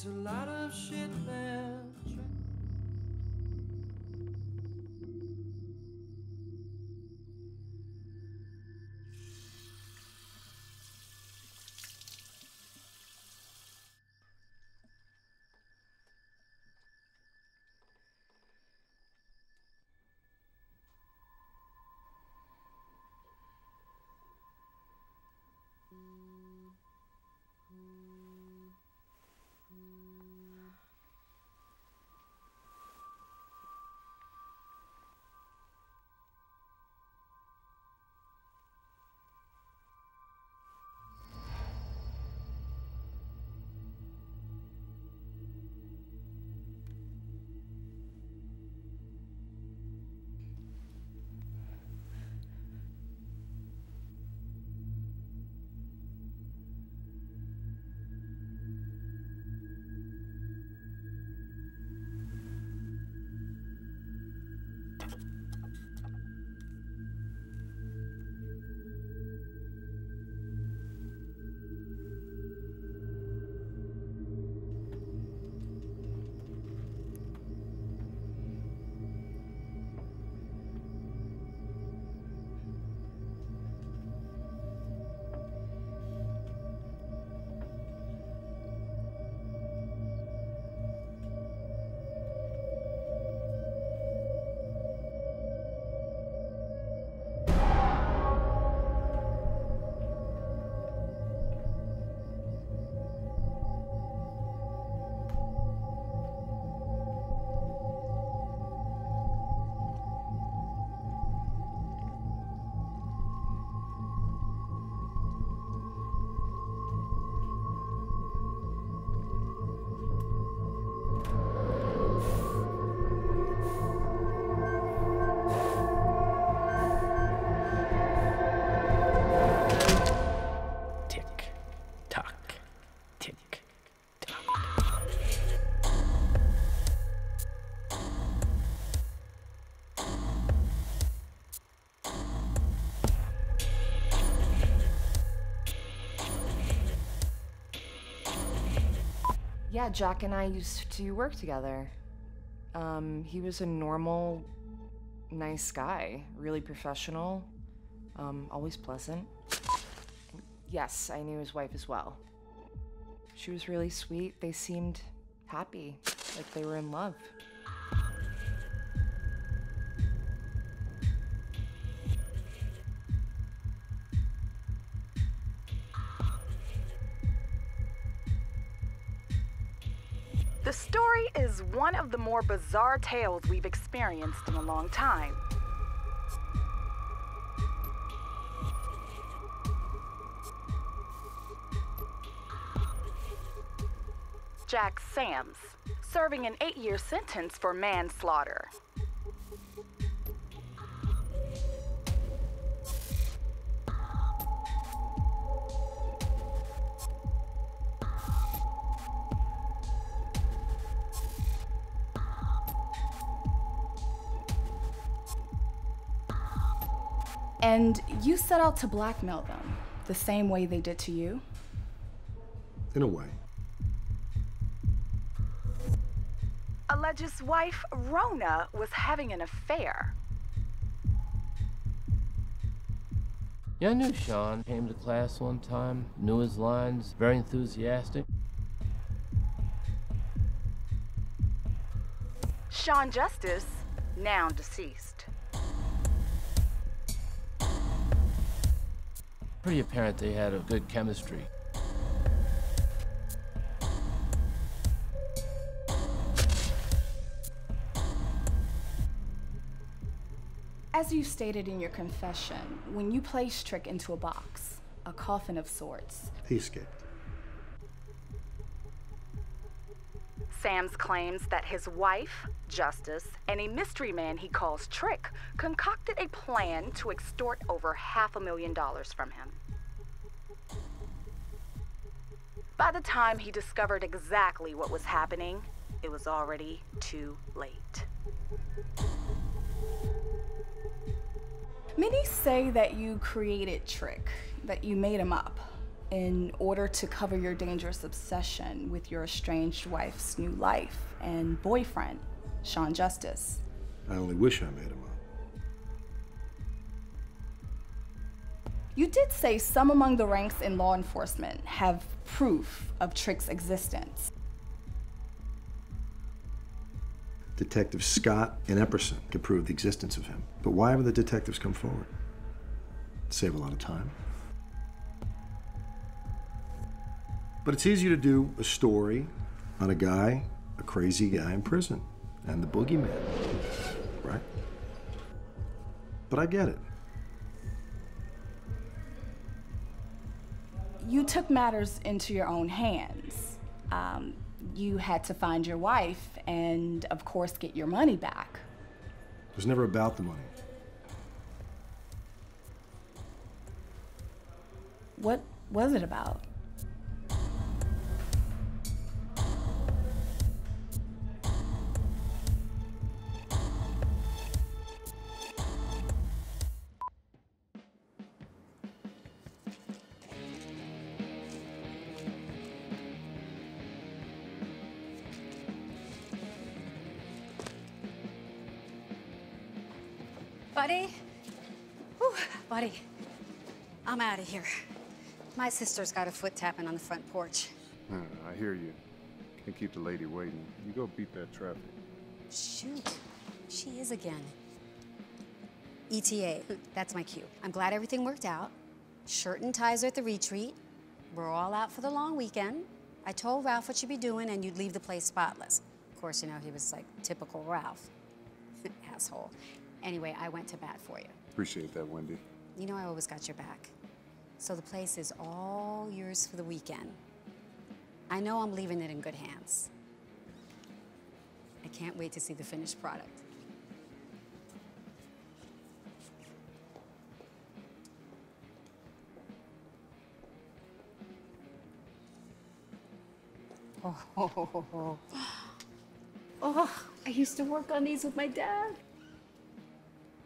It's a lot of shit, man. Yeah, Jack and I used to work together. He was a normal, nice guy, really professional, always pleasant. Yes, I knew his wife as well. She was really sweet. They seemed happy, like they were in love. The story is one of the more bizarre tales we've experienced in a long time. Jack Sams, serving an 8-year sentence for manslaughter. And you set out to blackmail them, the same way they did to you? In a way. Alleges wife, Rona, was having an affair. Yeah, I knew Sean. Came to class one time, knew his lines, very enthusiastic. Sean Justice, now deceased. Pretty apparent they had a good chemistry. As you stated in your confession, when you placed Trick into a box, a coffin of sorts, He escaped. Sams claims that his wife, Justice, and a mystery man he calls Trick concocted a plan to extort over $500,000 from him. By the time he discovered exactly what was happening, it was already too late. many say that you created Trick, that you made him up. in order to cover your dangerous obsession with your estranged wife's new life and boyfriend, Sean Justice. I only wish I made him up. You did say some among the ranks in law enforcement have proof of Trick's existence. Detective Scott and Epperson could prove the existence of him. But why haven't the detectives come forward? Save a lot of time. But it's easier to do a story on a crazy guy in prison, and the boogeyman, right? But I get it. You took matters into your own hands. You had to find your wife and, of course, get your money back. It was never about the money. What was it about? Buddy? Whew, buddy. I'm out of here. My sister's got a foot tapping on the front porch. I hear you. Can't keep the lady waiting. You go beat that traffic. Shoot. She is again. ETA. That's my cue. I'm glad everything worked out. Shirt and ties are at the retreat. We're all out for the long weekend. I told Ralph what you'd be doing and you'd leave the place spotless. Of course, you know, he was like typical Ralph. Asshole. Anyway, I went to bat for you. Appreciate that, Wendy. You know I always got your back. So the place is all yours for the weekend. I know I'm leaving it in good hands. I can't wait to see the finished product. Oh, I used to work on these with my dad.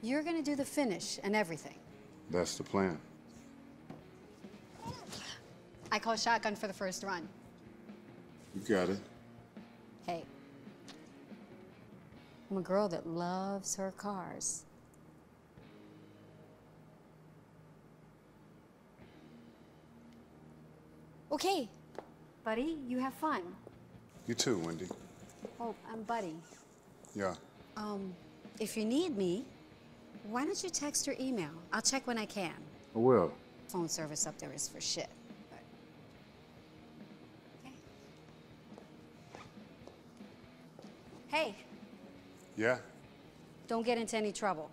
You're gonna do the finish and everything. That's the plan. I call shotgun for the first run. You got it. Hey, I'm a girl that loves her cars. Okay, buddy, you have fun. You too, Wendy. Oh, I'm Buddy. Yeah. If you need me, why don't you text or email? I'll check when I can. I will. Phone service up there is for shit. But... Okay. Hey, Yeah? don't get into any trouble.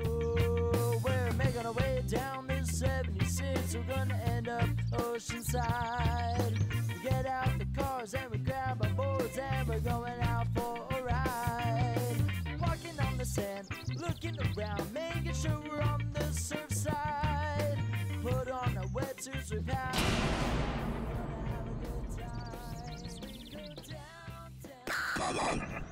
Oh, we're making our way down this 76. We're gonna end up oceanside. We get out the cars and we grab our boards and we're going out for a ride. Walking on the sand, looking around, making sure we're on the surf side. Put on our wetsuits, we pack. We're gonna have a good time. We go downtown.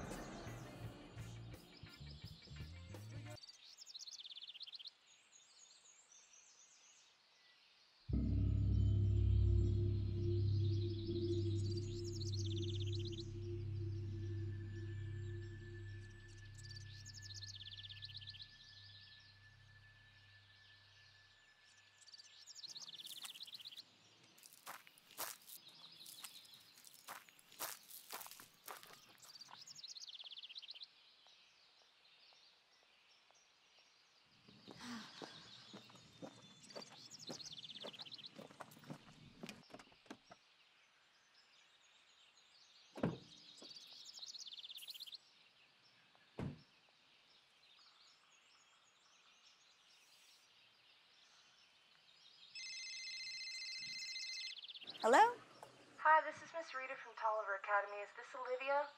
Hello? Hi, this is Miss Rita from Tolliver Academy. Is this Olivia?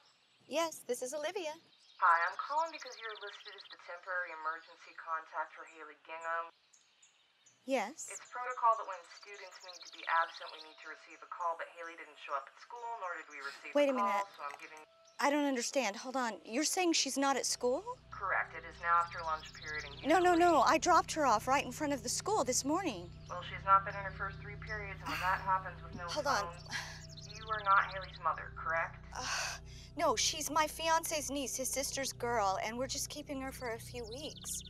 Yes, this is Olivia. Hi, I'm calling because you're listed as the temporary emergency contact for Haley Gingham. Yes. It's protocol that when students need to be absent, we need to receive a call, but Haley didn't show up at school, nor did we receive Wait a a call, minute. so I'm giving... I don't understand. Hold on. You're saying she's not at school? Correct. It is now after lunch period, and No. I dropped her off right in front of the school this morning. Well, she's not been in her first 3 periods, and when that happens with no Hold phone... on. You are not Haley's mother, correct? No, she's my fiance's niece, his sister's girl, and we're just keeping her for a few weeks.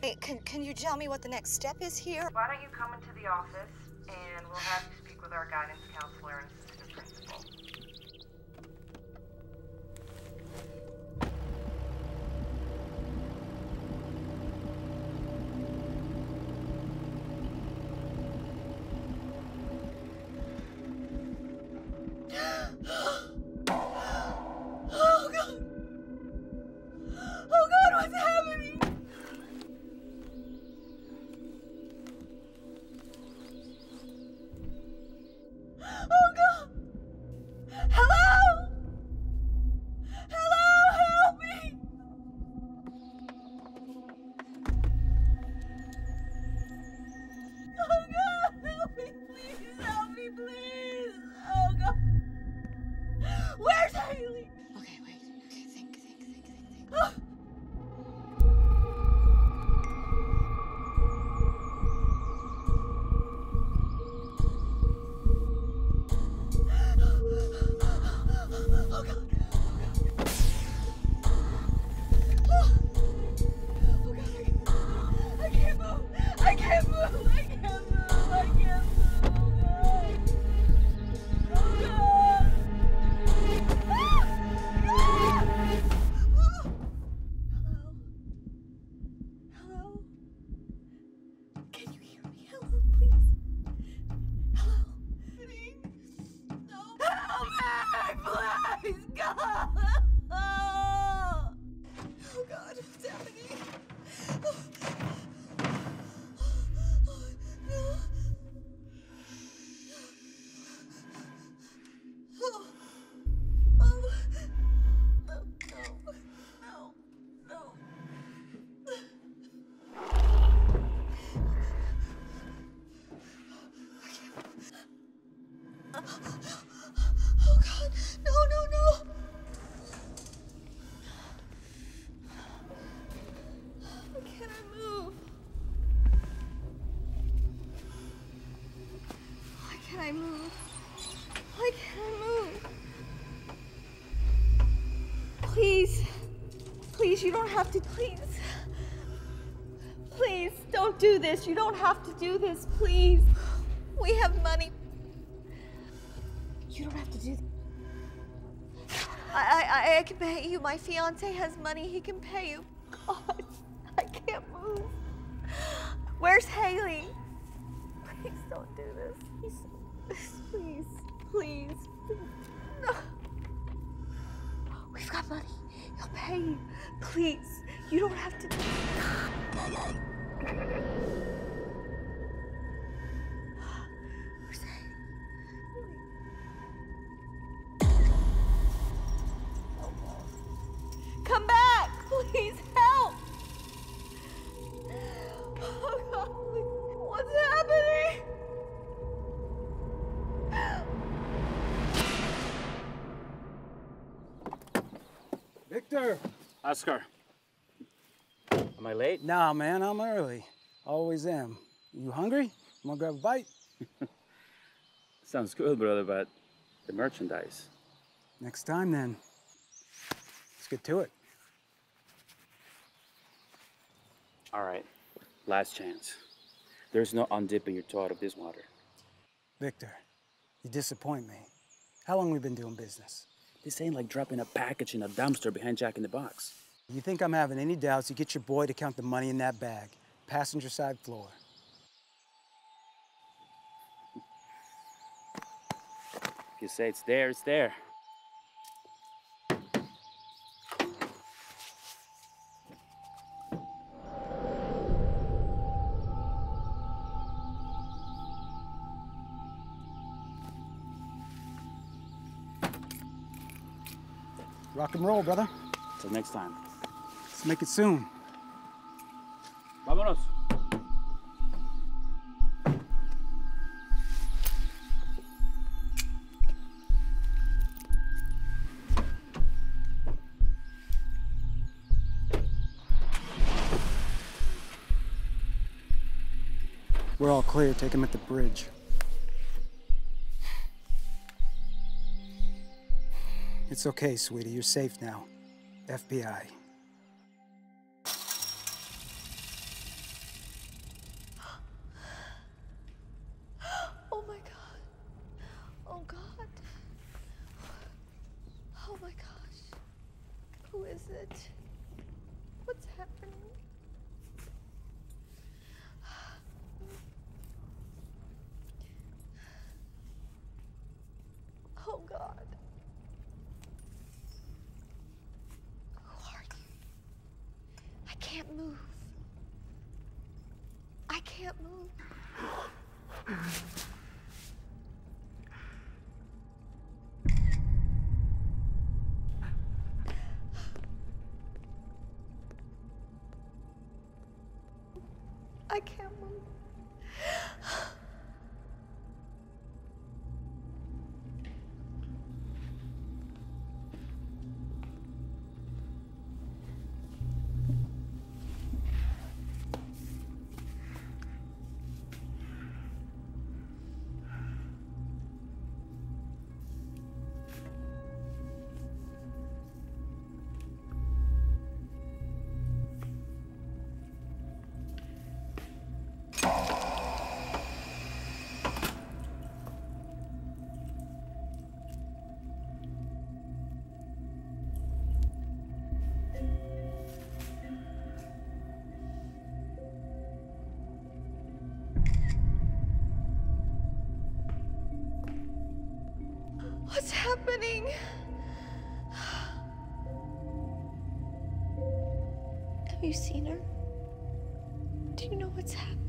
Hey, can you tell me what the next step is here? Why don't you come into the office, and we'll have you speak with our guidance counselor and assistant principal. Oh, God! Oh, God, what's happening? Oh, God! Hello? Hello, help me! Oh, God, help me, please, help me, please! Oh, God! Where's Haley? Okay, wait. Okay, think. Oh. Oh, God. Oh, God. I can't move. I can't move. Oh, God. Hello? Can you hear me? Hello, please? Hello? No. Help me! Please, God! Oh, God, what's happening? Oh. No. Oh. Oh. No. Oh, God. No. Why can't I move? Why can't I move? Please, you don't have to. Please, don't do this. You don't have to do this, please. We have money. You don't have to do this. I can pay you. My fiance has money. He can pay you. God, I can't move. Where's Haley? Please don't do this. Please. No. We've got money. He'll pay you. Please, you don't have to. Where's Haley? Come back, please help. Oh, God, what's happening? Victor! Oscar. Am I late? Nah, man, I'm early. Always am. You hungry? Wanna grab a bite? Sounds good, brother, but the merchandise. Next time, then. Let's get to it. All right, last chance. There's no undipping your toe out of this water. Victor, you disappoint me. How long we been doing business? This ain't like dropping a package in a dumpster behind Jack in the Box. You think I'm having any doubts, you get your boy to count the money in that bag. Passenger side floor. If you say it's there, it's there. Rock and roll, brother. Till next time. Let's make it soon. Vámonos. We're all clear. Take him at the bridge. It's okay, sweetie. You're safe now. FBI. Oh my God. Oh God. Oh my gosh. Who is it? What's happening? Oh God. Who are you? I can't move. I can't move. I can't move. What's happening? Have you seen her? Do you know what's happening?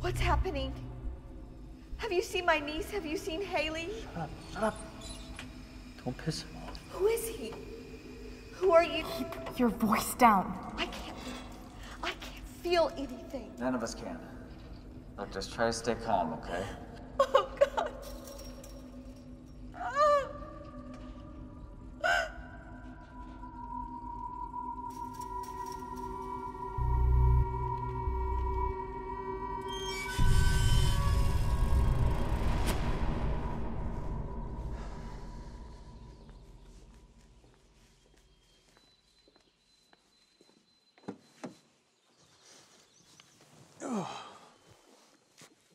What's happening? Have you seen my niece? Have you seen Haley? Shut up, shut up. Don't piss him off. Who is he? Who are you? Keep your voice down. I can't feel anything. None of us can. Look, just try to stay calm, okay? Oh, God.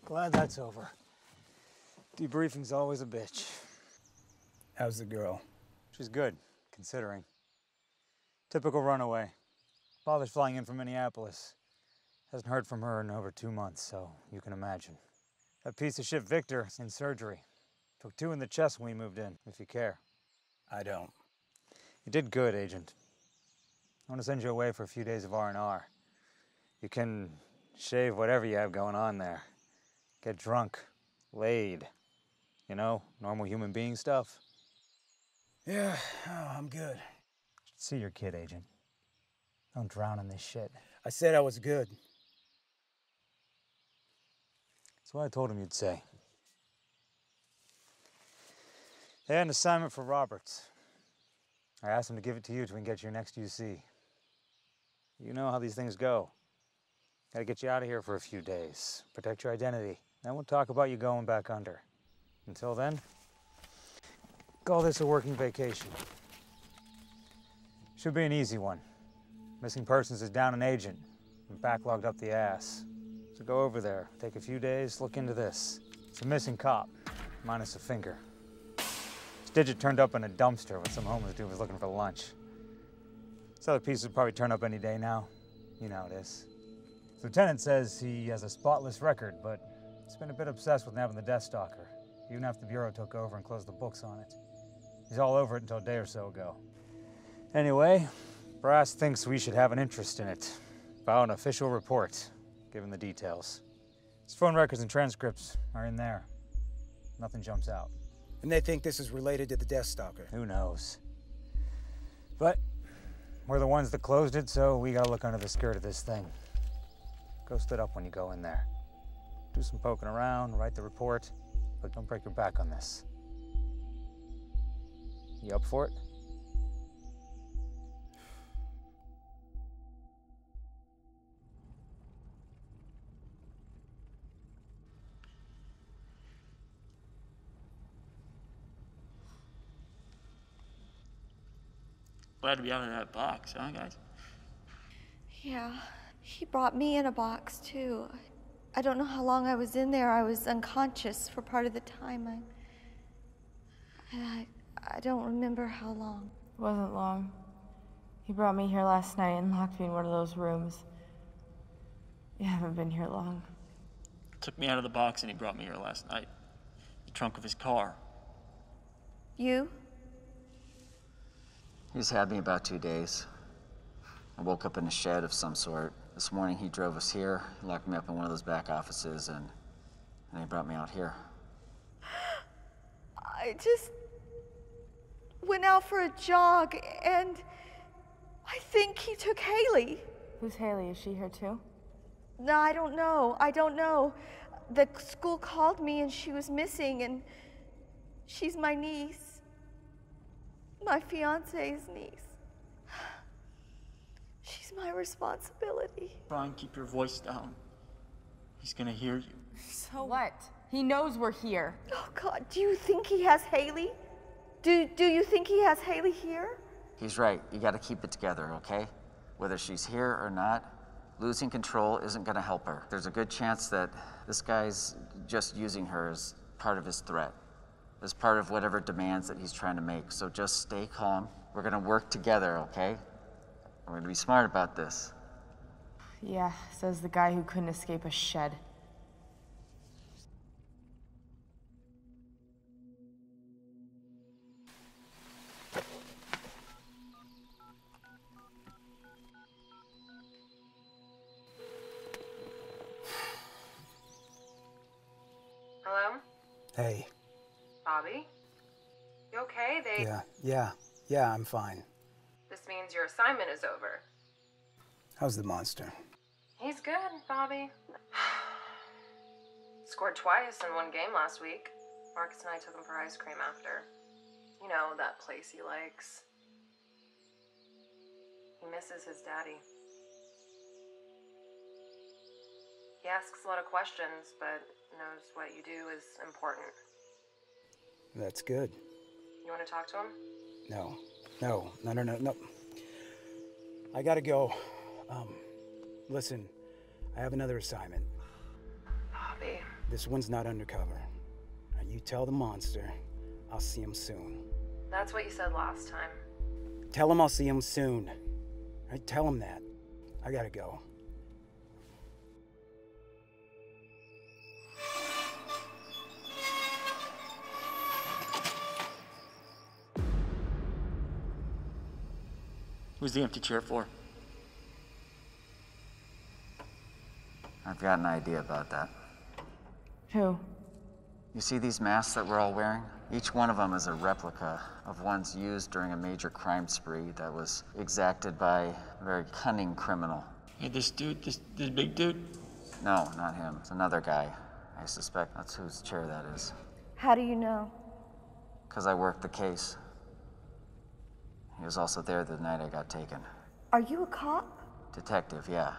Glad that's over. Debriefing's always a bitch. How's the girl? She's good, considering. Typical runaway. Father's flying in from Minneapolis. Hasn't heard from her in over 2 months, so you can imagine. That piece of shit Victor in surgery. Took 2 in the chest when we moved in, if you care. I don't. You did good, Agent. I want to send you away for a few days of R&R. You can shave whatever you have going on there. Get drunk, laid. You know, normal human being stuff. Yeah, I'm good. See your kid, Agent. Don't drown in this shit. I said I was good. That's what I told him you'd say. They had an assignment for Roberts. I asked him to give it to you till we can get your next UC. You know how these things go. Gotta get you out of here for a few days. Protect your identity. Then we'll talk about you going back under. Until then, call this a working vacation. Should be an easy one. Missing persons is down an agent and backlogged up the ass. So go over there, take a few days, look into this. It's a missing cop, minus a finger. His digit turned up in a dumpster when some homeless dude was looking for lunch. This other piece would probably turn up any day now. You know how it is. The lieutenant says he has a spotless record, but he's been a bit obsessed with nabbing the Deathstalker, even after the Bureau took over and closed the books on it. He's all over it until a day or so ago. Anyway, Brass thinks we should have an interest in it. File an official report, given the details. His phone records and transcripts are in there. Nothing jumps out. And they think this is related to the Deathstalker. Who knows? But we're the ones that closed it, so we gotta look under the skirt of this thing. Go stood up when you go in there. Do some poking around, write the report, but don't break your back on this. You up for it? Glad to be out of that box, huh, guys? Yeah, he brought me in a box, too. I don't know how long I was in there. I was unconscious for part of the time. I don't remember how long. It wasn't long. He brought me here last night and locked me in one of those rooms. You haven't been here long. Took me out of the box and he brought me here last night. The trunk of his car. You? He's had me about 2 days. I woke up in a shed of some sort. This morning he drove us here, locked me up in one of those back offices, and he brought me out here. I just went out for a jog, and I think he took Haley. Who's Haley? Is she here too? No, I don't know. I don't know. The school called me, and she was missing, and she's my niece. My fiance's niece. She's my responsibility. Try and keep your voice down. He's gonna hear you. So what? He knows we're here. Oh, God, do you think he has Haley? Do you think he has Haley here? He's right. You gotta keep it together, okay? Whether she's here or not, losing control isn't gonna help her. There's a good chance that this guy's just using her as part of his threat, as part of whatever demands that he's trying to make. So just stay calm. We're gonna work together, okay? We're gonna be smart about this. Yeah, says the guy who couldn't escape a shed. Hello? Hey. Bobby? You okay? Yeah, I'm fine. This means your assignment is over. How's the monster? He's good, Bobby. Scored twice in one game last week. Marcus and I took him for ice cream after. You know, that place he likes. He misses his daddy. He asks a lot of questions, but knows what you do is important. That's good. You want to talk to him? No. I gotta go. Listen, I have another assignment. Bobby. This one's not undercover. Now you tell the monster I'll see him soon. That's what you said last time. Tell him I'll see him soon. Tell him that. I gotta go. Who's the empty chair for? I've got an idea about that. Who? You see these masks that we're all wearing? Each one of them is a replica of ones used during a major crime spree that was exacted by a very cunning criminal. Hey, this dude, this big dude? No, not him. It's another guy. I suspect that's whose chair that is. How do you know? Because I worked the case. He was also there the night I got taken. Are you a cop? Detective, yeah.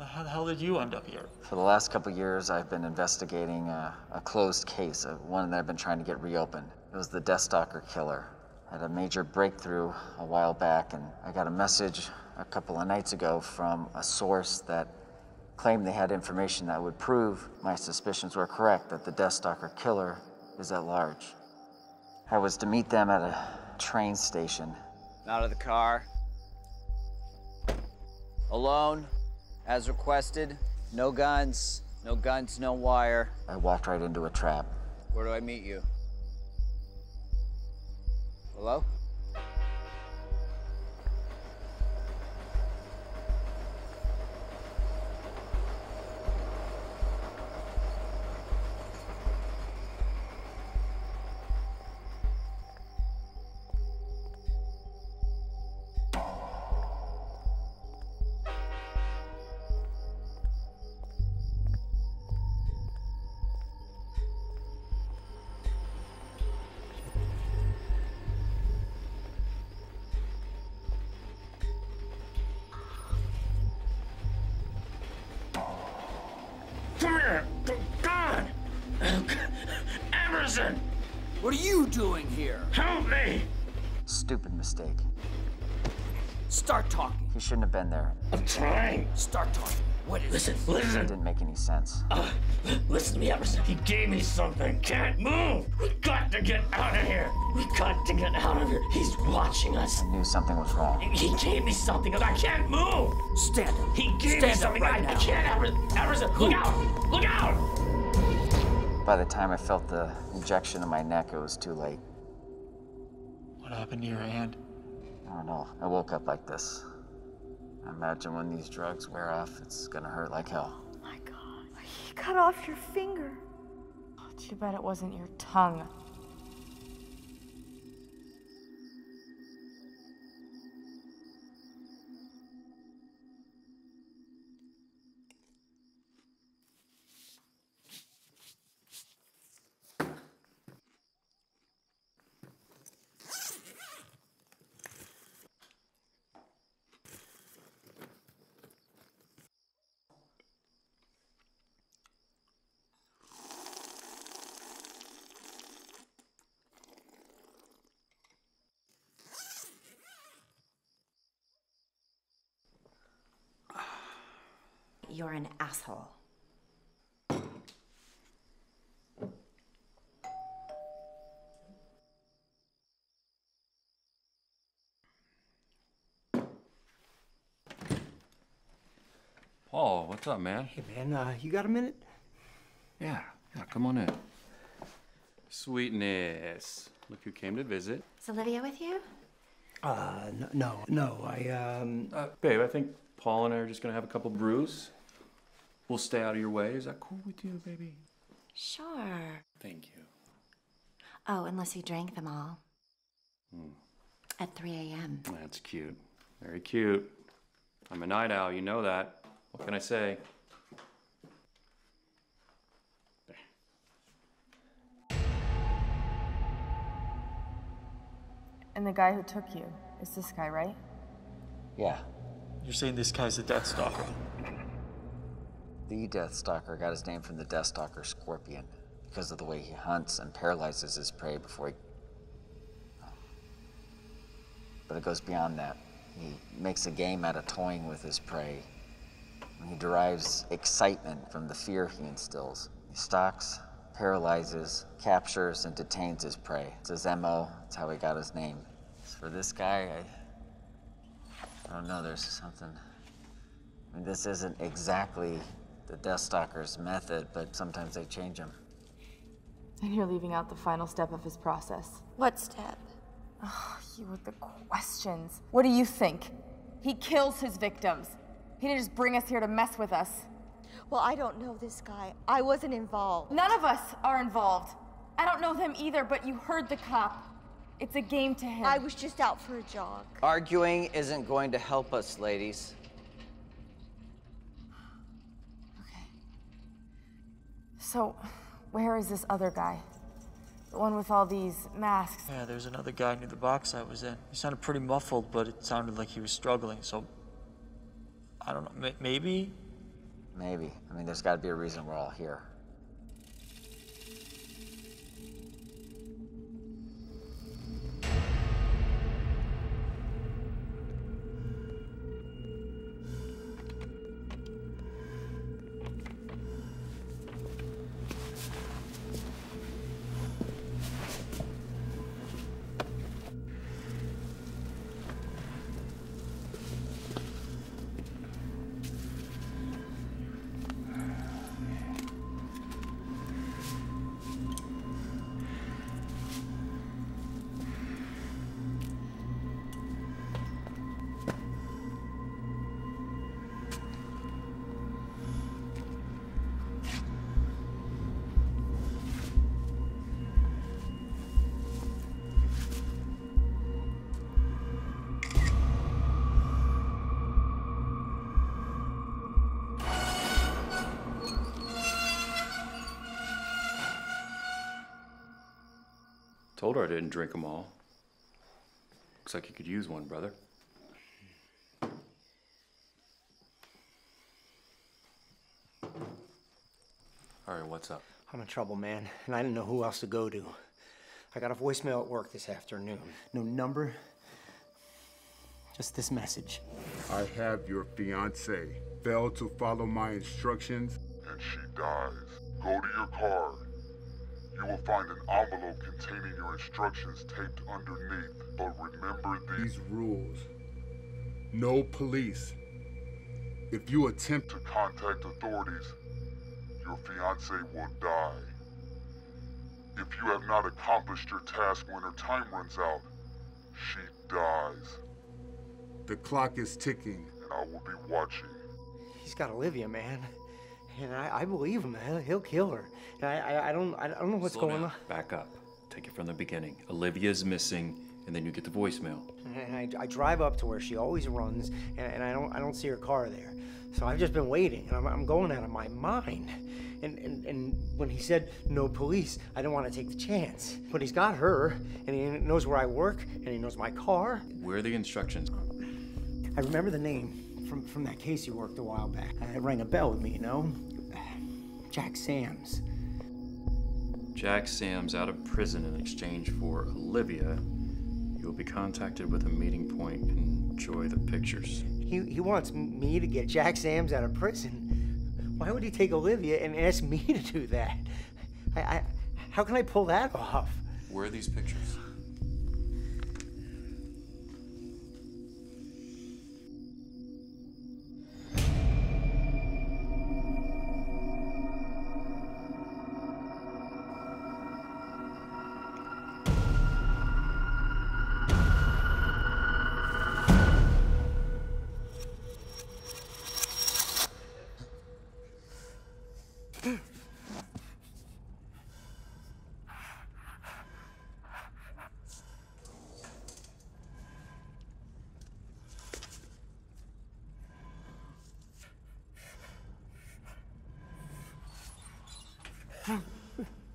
How the hell did you end up here? For the last couple years, I've been investigating a closed case, one that I've been trying to get reopened. It was the Deathstalker Killer. I had a major breakthrough a while back, and I got a message a couple of nights ago from a source that claimed they had information that would prove my suspicions were correct, that the Deathstalker Killer is at large. I was to meet them at a train station. Out of the car. Alone, as requested. No guns, no wire. I walked right into a trap. Where do I meet you? Hello? Come here! God! Epperson! What are you doing here? Help me! Stupid mistake. Start talking. He shouldn't have been there. I'm trying. Start talking. What is it? Listen. It didn't make any sense. Listen to me, Epperson. He gave me something. Can't move. We got to get out of here. We got to get out of here. He's watching us. I knew something was wrong. He gave me something. I can't move. Stand up. He gave me something. Right I can't. Epperson, look out! Look out! By the time I felt the injection in my neck, it was too late. What happened to your hand? I don't know. I woke up like this. I imagine when these drugs wear off, it's gonna hurt like hell. Oh my God. He cut off your finger. Oh, too bad it wasn't your tongue. You're an asshole. Paul, what's up, man? Hey, man, you got a minute? Yeah, come on in. Sweetness. Look who came to visit. Is Olivia with you? No, Babe, I think Paul and I are just gonna have a couple brews. We'll stay out of your way. Is that cool with you, baby? Sure. Thank you. Oh, unless you drank them all. At 3 a.m. That's cute. Very cute. I'm a night owl, you know that. What can I say? And the guy who took you is this guy, right? Yeah. You're saying this guy's the Deathstalker? The Deathstalker got his name from the Deathstalker scorpion because of the way he hunts and paralyzes his prey before he... But it goes beyond that. He makes a game out of toying with his prey. He derives excitement from the fear he instills. He stalks, paralyzes, captures, and detains his prey. It's his MO. It's how he got his name. As for this guy, I don't know, there's something... I mean, this isn't exactly the Deathstalker's method, but sometimes they change him. And you're leaving out the final step of his process. What step? Oh, you with the questions. What do you think? He kills his victims. He didn't just bring us here to mess with us. Well, I don't know this guy. I wasn't involved. None of us are involved. I don't know them either, but you heard the cop. It's a game to him. I was just out for a jog. Arguing isn't going to help us, ladies. So, where is this other guy? The one with all these masks. Yeah, there's another guy near the box I was in. He sounded pretty muffled, but it sounded like he was struggling, so... I don't know, maybe Maybe. I mean, there's got to be a reason we're all here. Told her I didn't drink them all. Looks like you could use one, brother. All right, what's up? I'm in trouble, man, and I didn't know who else to go to. I got a voicemail at work this afternoon. No number, just this message. I have your fiancée. Failed to follow my instructions, and she dies. Go to your car. You will find an envelope containing your instructions taped underneath. But remember these rules. No police. If you attempt to contact authorities, your fiancée will die. If you have not accomplished your task when her time runs out, she dies. The clock is ticking, and I will be watching. He's got Olivia, man. And I believe him. He'll kill her. And I don't know what's Slow going down. Back up. Take it from the beginning. Olivia's missing, and then you get the voicemail. And I drive up to where she always runs, and I don't see her car there. So I've just been waiting, and I'm going out of my mind. And when he said no police, I didn't want to take the chance. But he's got her, and he knows where I work, and he knows my car. Where are the instructions? I remember the name from that case you worked a while back. It rang a bell with me, you know? Jack Sams. Jack Sam's out of prison in exchange for Olivia. You'll be contacted with a meeting point. Enjoy the pictures. He wants me to get Jack Sams out of prison. Why would he take Olivia and ask me to do that? How can I pull that off? Where are these pictures?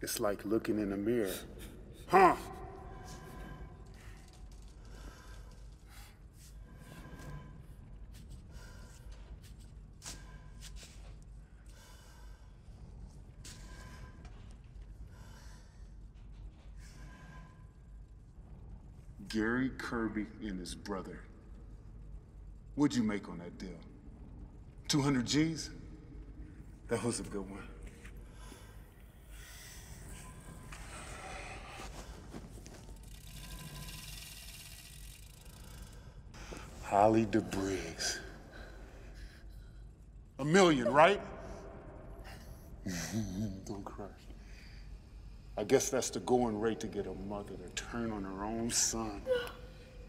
It's like looking in a mirror. Huh? Gary Kirby and his brother. What'd you make on that deal? 200 G's? That was a good one. Holly DeBriggs. $1 million, right? Don't cry. I guess that's the going rate to get a mother to turn on her own son.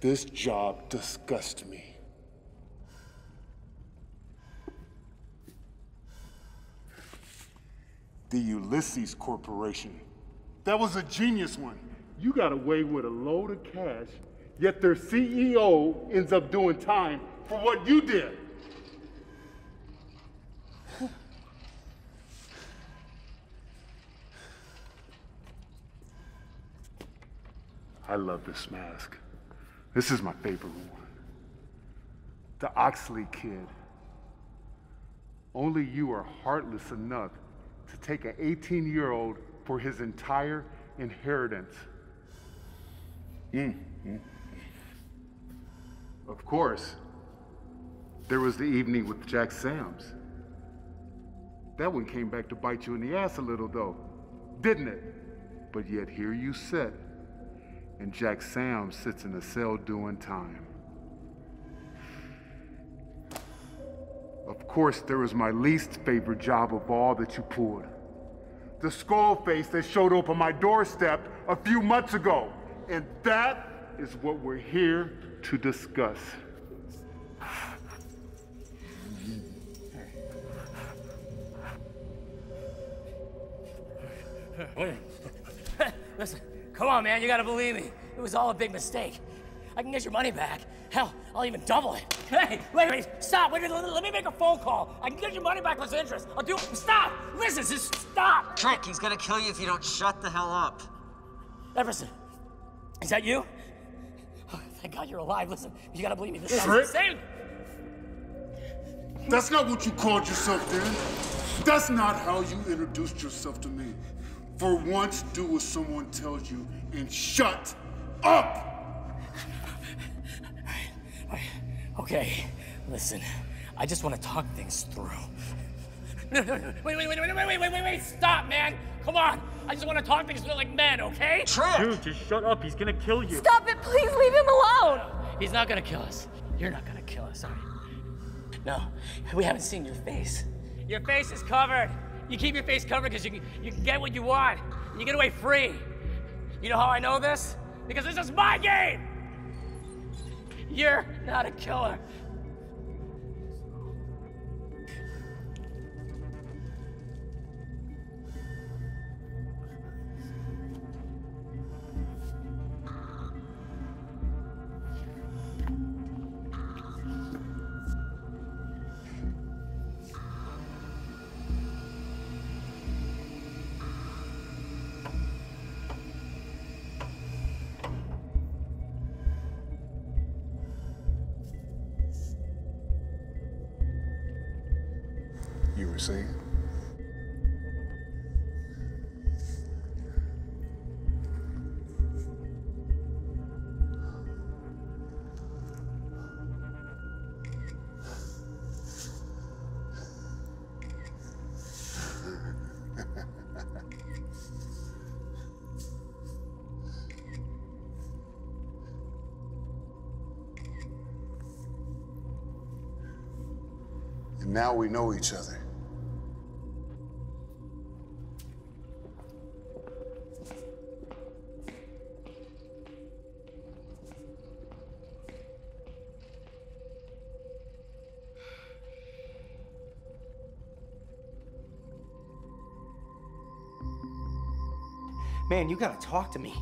This job disgusts me. The Ulysses Corporation. That was a genius one. You got away with a load of cash, yet their CEO ends up doing time for what you did. I love this mask. This is my favorite one. The Oxley kid. Only you are heartless enough to take an 18-year-old for his entire inheritance. Of course, there was the evening with Jack Sams. That one came back to bite you in the ass a little though, didn't it? But yet here you sit, and Jack Sams sits in a cell doing time. Of course, there was my least favorite job of all that you pulled. The skull face that showed up on my doorstep a few months ago. And that is what we're here to discuss. Listen, come on, man, you gotta believe me. It was all a big mistake. I can get your money back. Hell, I'll even double it. Hey, wait, stop. Wait, let me make a phone call. I can get your money back plus interest. I'll do it. Stop! Listen, just stop! Trick, he's gonna kill you if you don't shut the hell up. Epperson, is that you? Oh, thank God you're alive. Listen, you gotta believe me. This is Trick? insane. That's not what you called yourself then. That's not how you introduced yourself to me. For once, do what someone tells you and shut up! Okay, listen, I just want to talk things through. No, wait, stop, man! Come on! I just want to talk things through like men, okay? Dude, just shut up, he's gonna kill you. Stop it, please leave him alone! He's not gonna kill us. You're not gonna kill us, are you? No, we haven't seen your face. Your face is covered. You keep your face covered because you can get what you want. And you get away free. You know how I know this? Because this is my game! You're not a killer. You were saying? And now we know each other. Man, you gotta talk to me.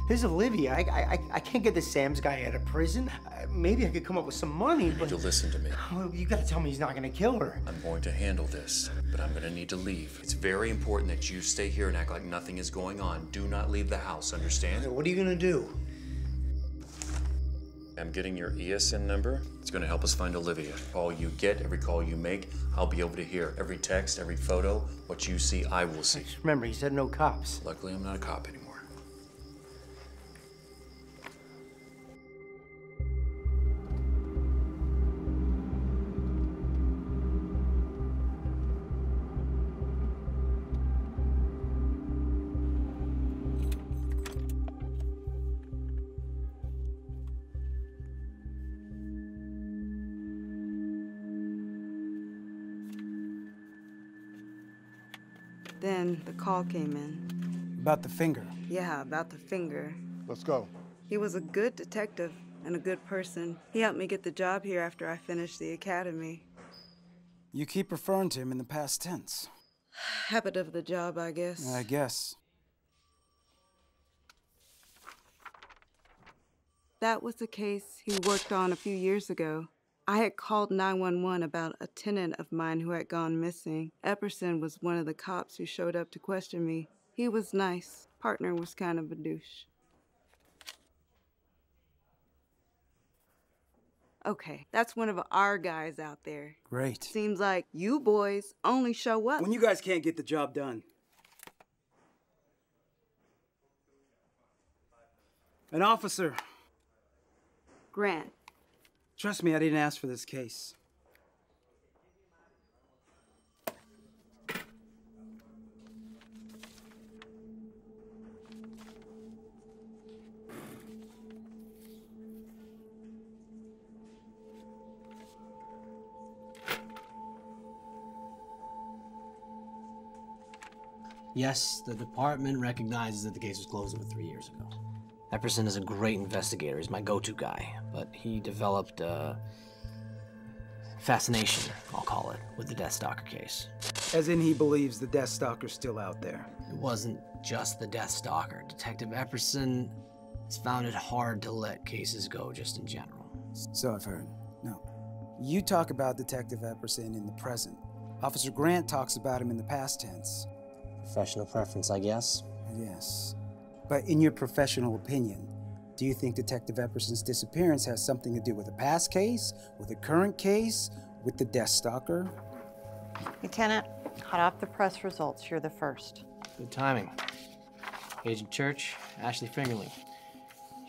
This is Olivia. I can't get this Sam's guy out of prison. Maybe I could come up with some money, but... You need to listen to me. Well, you gotta tell me he's not gonna kill her. I'm going to handle this, but I'm gonna need to leave. It's very important that you stay here and act like nothing is going on. Do not leave the house, understand? What are you gonna do? I'm getting your ESN number. It's gonna help us find Olivia. Call you get, every call you make, I'll be able to hear. Every text, every photo, what you see, I will see. Remember, he said no cops. Luckily, I'm not a cop anymore. Then the call came in. About the finger. Yeah, about the finger. Let's go. He was a good detective and a good person. He helped me get the job here after I finished the academy. You keep referring to him in the past tense. Habit of the job, I guess. I guess. That was the case he worked on a few years ago. I had called 911 about a tenant of mine who had gone missing. Epperson was one of the cops who showed up to question me. He was nice. Partner was kind of a douche. Okay, that's one of our guys out there. Great. Seems like you boys only show up When you guys can't get the job done. An officer. Grant. Trust me, I didn't ask for this case. Yes, the department recognizes that the case was closed over 3 years ago. Epperson is a great investigator. He's my go-to guy, but he developed a fascination, I'll call it, with the Deathstalker case. As in he believes the Deathstalker's still out there. It wasn't just the Deathstalker. Detective Epperson has found it hard to let cases go just in general. So I've heard. No. You talk about Detective Epperson in the present. Officer Grant talks about him in the past tense. Professional preference, I guess. Yes. But in your professional opinion, do you think Detective Epperson's disappearance has something to do with a past case, with a current case, with the Deathstalker? Lieutenant, hot off the press results, you're the first. Good timing. Agent Church, Ashley Fingerling.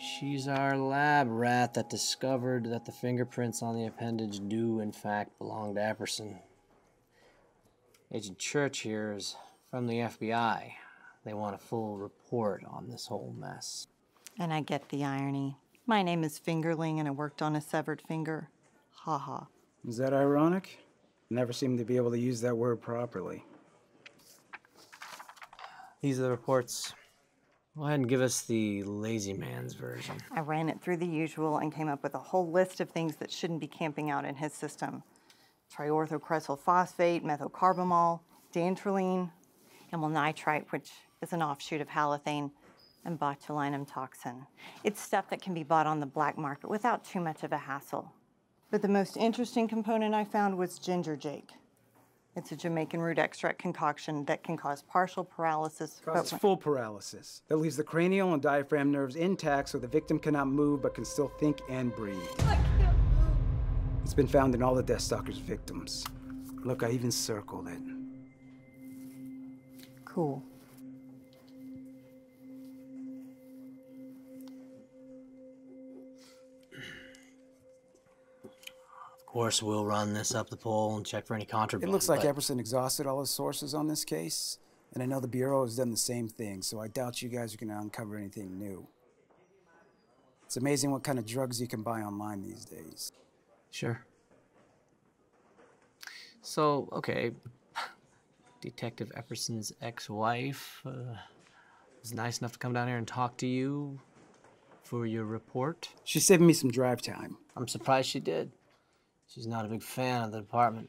She's our lab rat that discovered that the fingerprints on the appendage do, in fact, belong to Epperson. Agent Church here is from the FBI. They want a full report on this whole mess. And I get the irony. My name is Fingerling and I worked on a severed finger. Ha ha. Is that ironic? Never seem to be able to use that word properly. These are the reports. Go ahead and give us the lazy man's version. I ran it through the usual and came up with a whole list of things that shouldn't be camping out in his system. Triorthocresyl phosphate, methocarbamol, dantrolene, amyl nitrite, which is an offshoot of halothane, and botulinum toxin. It's stuff that can be bought on the black market without too much of a hassle. But the most interesting component I found was ginger jake. It's a Jamaican root extract concoction that can cause partial paralysis. Causes full paralysis. That leaves the cranial and diaphragm nerves intact so the victim cannot move but can still think and breathe. I can't move. It's been found in all the Deathstalker's victims. Look, I even circled it. Cool. Of course, we'll run this up the pole and check for any contraband. It looks like Epperson exhausted all his sources on this case, and I know the Bureau has done the same thing, so I doubt you guys are going to uncover anything new. It's amazing what kind of drugs you can buy online these days. Sure. So, okay, Detective Epperson's ex-wife was nice enough to come down here and talk to you for your report? She's saving me some drive time. I'm surprised she did. She's not a big fan of the department.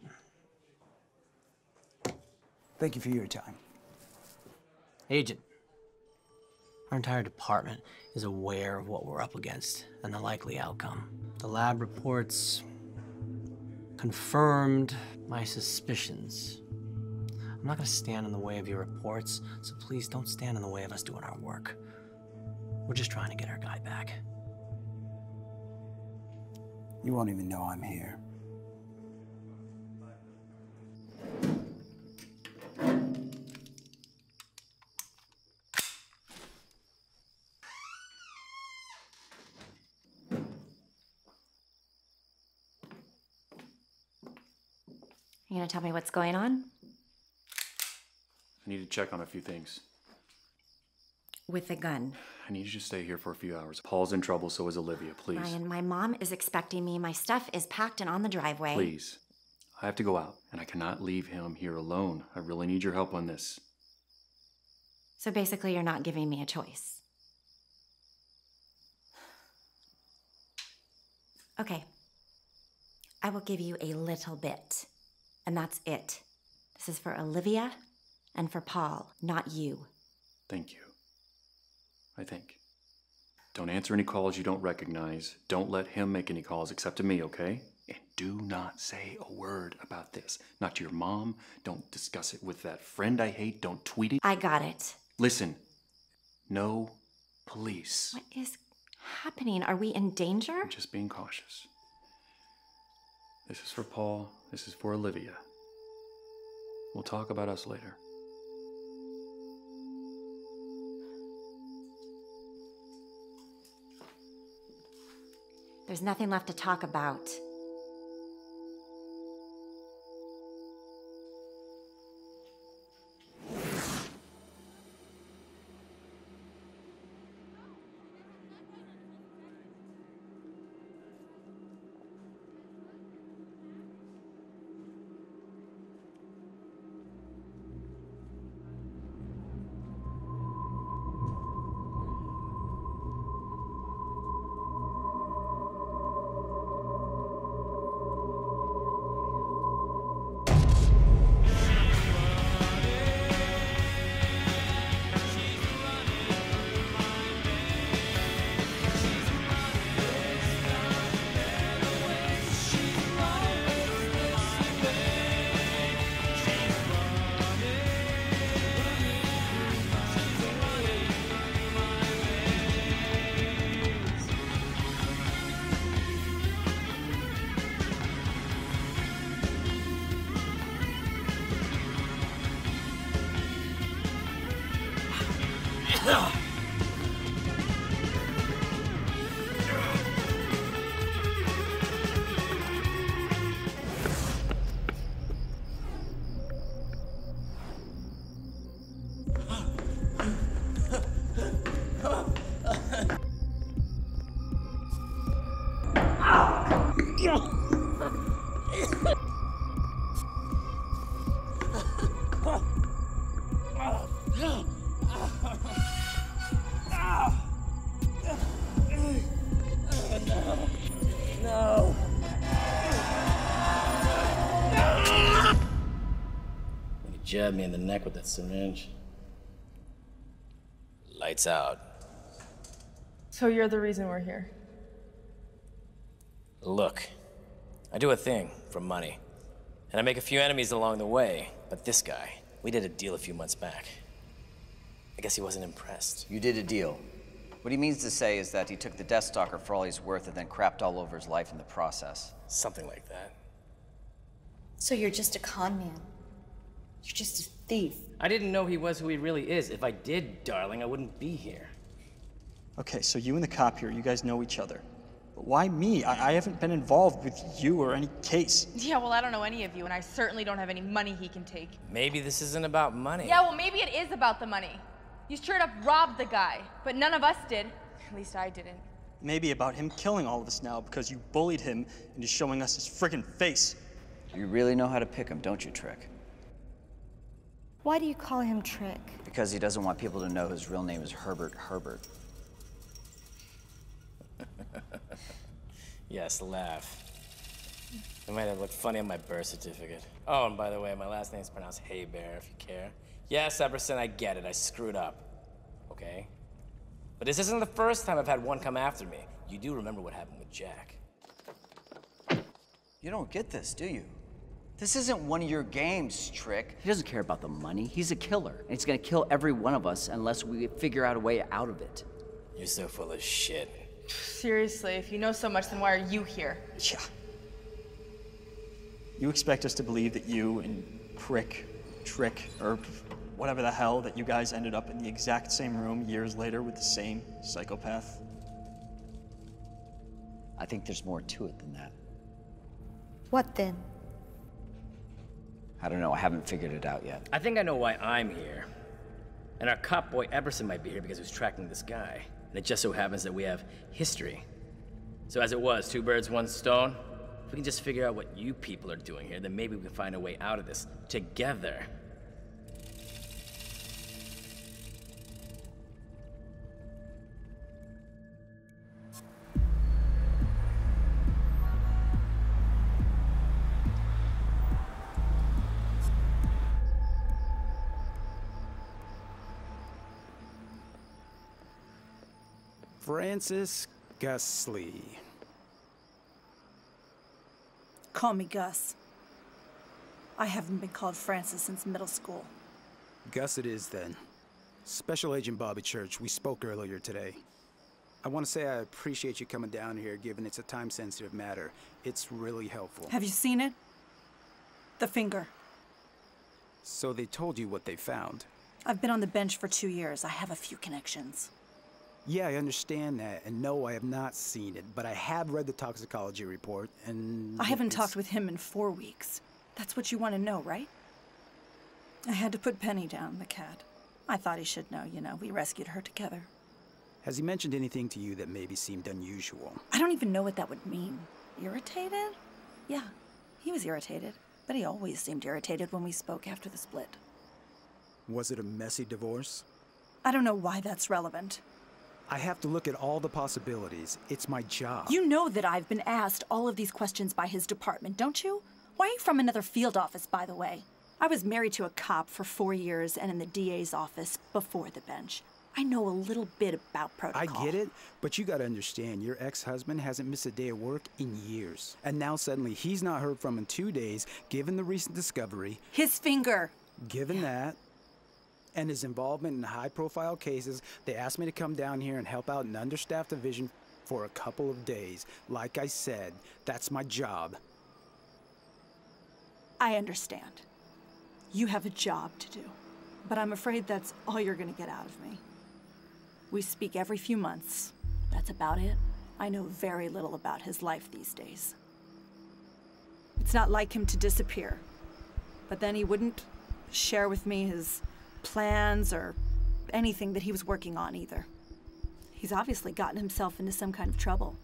Thank you for your time. Agent, our entire department is aware of what we're up against and the likely outcome. The lab reports confirmed my suspicions. I'm not gonna stand in the way of your reports, so please don't stand in the way of us doing our work. We're just trying to get our guy back. You won't even know I'm here. You gonna tell me what's going on? I need to check on a few things. With a gun. I need you to stay here for a few hours. Paul's in trouble, so is Olivia, please. Ryan, my mom is expecting me. My stuff is packed and on the driveway. Please. I have to go out, and I cannot leave him here alone. I really need your help on this. So basically, you're not giving me a choice. Okay. I will give you a little bit. And that's it. This is for Olivia and for Paul, not you. Thank you. I think. Don't answer any calls you don't recognize. Don't let him make any calls except to me, okay? And do not say a word about this. Not to your mom. Don't discuss it with that friend I hate. Don't tweet it. I got it. Listen. No police. What is happening? Are we in danger? I'm just being cautious. This is for Paul. This is for Olivia. We'll talk about us later. There's nothing left to talk about. Jabbed me in the neck with that syringe. Lights out. So you're the reason we're here? Look, I do a thing for money. And I make a few enemies along the way. But this guy, we did a deal a few months back. I guess he wasn't impressed. You did a deal. What he means to say is that he took the Deathstalker for all he's worth and then crapped all over his life in the process. Something like that. So you're just a con man. You're just a thief. I didn't know he was who he really is. If I did, darling, I wouldn't be here. Okay, so you and the cop here, you guys know each other. But why me? I haven't been involved with you or any case. Yeah, well, I don't know any of you, and I certainly don't have any money he can take. Maybe this isn't about money. Yeah, well, maybe it is about the money. You straight up robbed the guy, but none of us did. At least I didn't. Maybe about him killing all of us now because you bullied him into showing us his friggin' face. You really know how to pick him, don't you, Trick? Why do you call him Trick? Because he doesn't want people to know his real name is Herbert. Yes, laugh. It might have looked funny on my birth certificate. Oh, and by the way, my last name's pronounced Hey Bear, if you care. Yes, Epperson, I get it. I screwed up. Okay? But this isn't the first time I've had one come after me. You do remember what happened with Jack. You don't get this, do you? This isn't one of your games, Trick. He doesn't care about the money. He's a killer, and he's gonna kill every one of us unless we figure out a way out of it. You're so full of shit. Seriously, if you know so much, then why are you here? Yeah. You expect us to believe that you and Trick, or whatever the hell, that you guys ended up in the exact same room years later with the same psychopath? I think there's more to it than that. What then? I don't know, I haven't figured it out yet. I think I know why I'm here. And our cop boy Epperson might be here because he was tracking this guy. And it just so happens that we have history. So as it was, 2 birds, 1 stone. If we can just figure out what you people are doing here, then maybe we can find a way out of this together. Francis Gusley. Call me Gus. I haven't been called Francis since middle school. Gus it is then. Special Agent Bobby Church, we spoke earlier today. I want to say I appreciate you coming down here, given it's a time-sensitive matter. It's really helpful. Have you seen it? The finger. So they told you what they found? I've been on the bench for 2 years. I have a few connections. Yeah, I understand that, and no, I have not seen it, but I have read the toxicology report, and... I haven't talked with him in 4 weeks. That's what you want to know, right? I had to put Penny down, the cat. I thought he should know, you know, we rescued her together. Has he mentioned anything to you that maybe seemed unusual? I don't even know what that would mean. Irritated? Yeah, he was irritated, but he always seemed irritated when we spoke after the split. Was it a messy divorce? I don't know why that's relevant. I have to look at all the possibilities. It's my job. You know that I've been asked all of these questions by his department, don't you? Why are you from another field office, by the way? I was married to a cop for 4 years and in the DA's office before the bench. I know a little bit about protocol. I get it, but you gotta understand, your ex-husband hasn't missed a day of work in years. And now suddenly he's not heard from in 2 days, given the recent discovery. His finger. Given that, and his involvement in high-profile cases, they asked me to come down here and help out an understaffed division for a couple of days. Like I said, that's my job. I understand. You have a job to do, but I'm afraid that's all you're gonna get out of me. We speak every few months. That's about it. I know very little about his life these days. It's not like him to disappear, but then he wouldn't share with me his plans or anything that he was working on either. He's obviously gotten himself into some kind of trouble.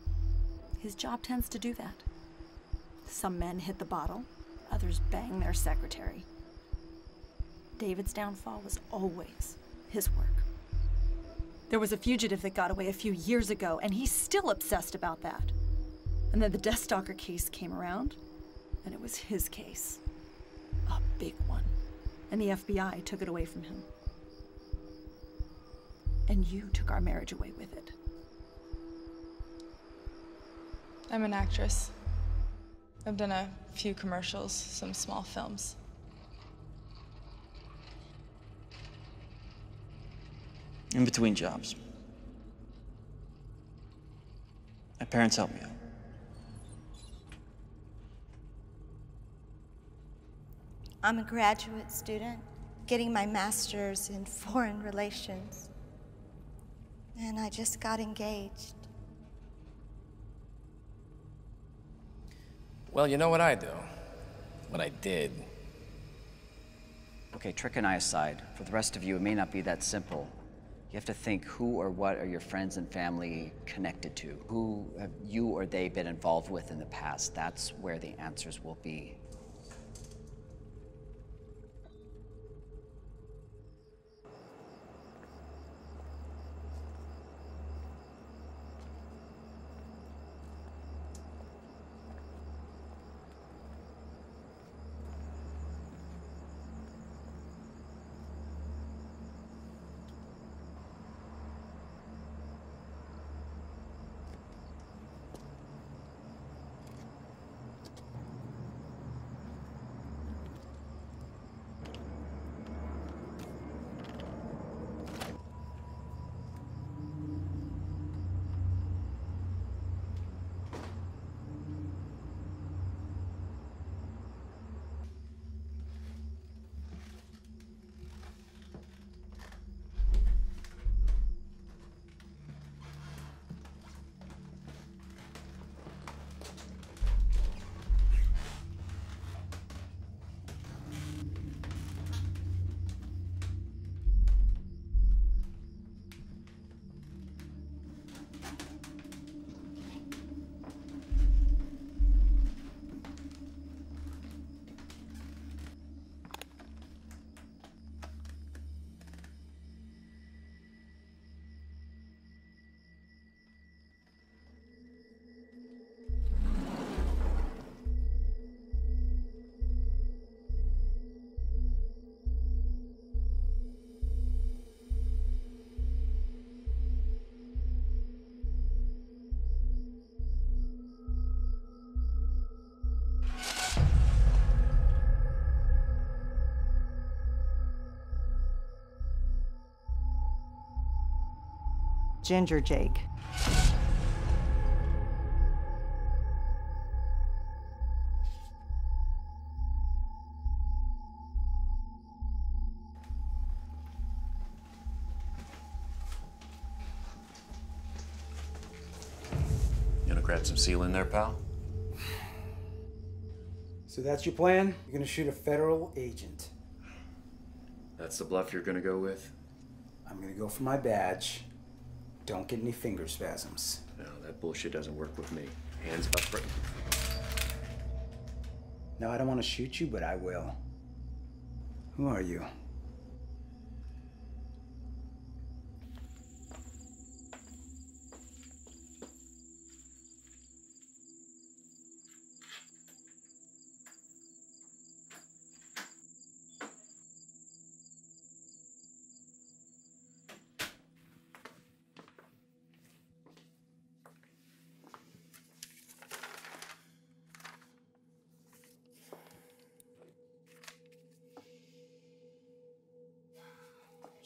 His job tends to do that. Some men hit the bottle, others bang their secretary. David's downfall was always his work. There was a fugitive that got away a few years ago, and he's still obsessed about that. And then the Deathstalker case came around, and it was his case. A big one. And the FBI took it away from him. And you took our marriage away with it. I'm an actress. I've done a few commercials, some small films. In between jobs. My parents helped me out. I'm a graduate student, getting my master's in foreign relations. And I just got engaged. Well, you know what I do? What I did. Okay, Trick and I aside, for the rest of you, it may not be that simple. You have to think, who or what are your friends and family connected to? Who have you or they been involved with in the past? That's where the answers will be. Ginger Jake. You gonna grab some seal in there, pal? So that's your plan? You're gonna shoot a federal agent. That's the bluff you're gonna go with? I'm gonna go for my badge. Don't get any finger spasms. No, that bullshit doesn't work with me. Hands up right. No, I don't want to shoot you, but I will. Who are you?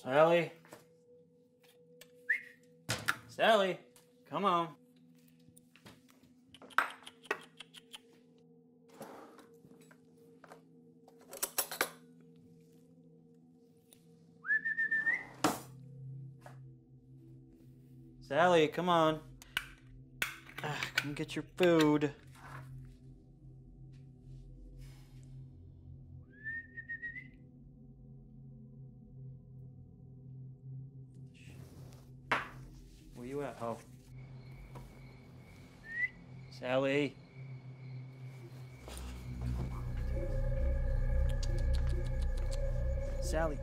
Sally? Sally, come on. Sally, come on. Come get your food. Where you at, ho? Sally? Sally.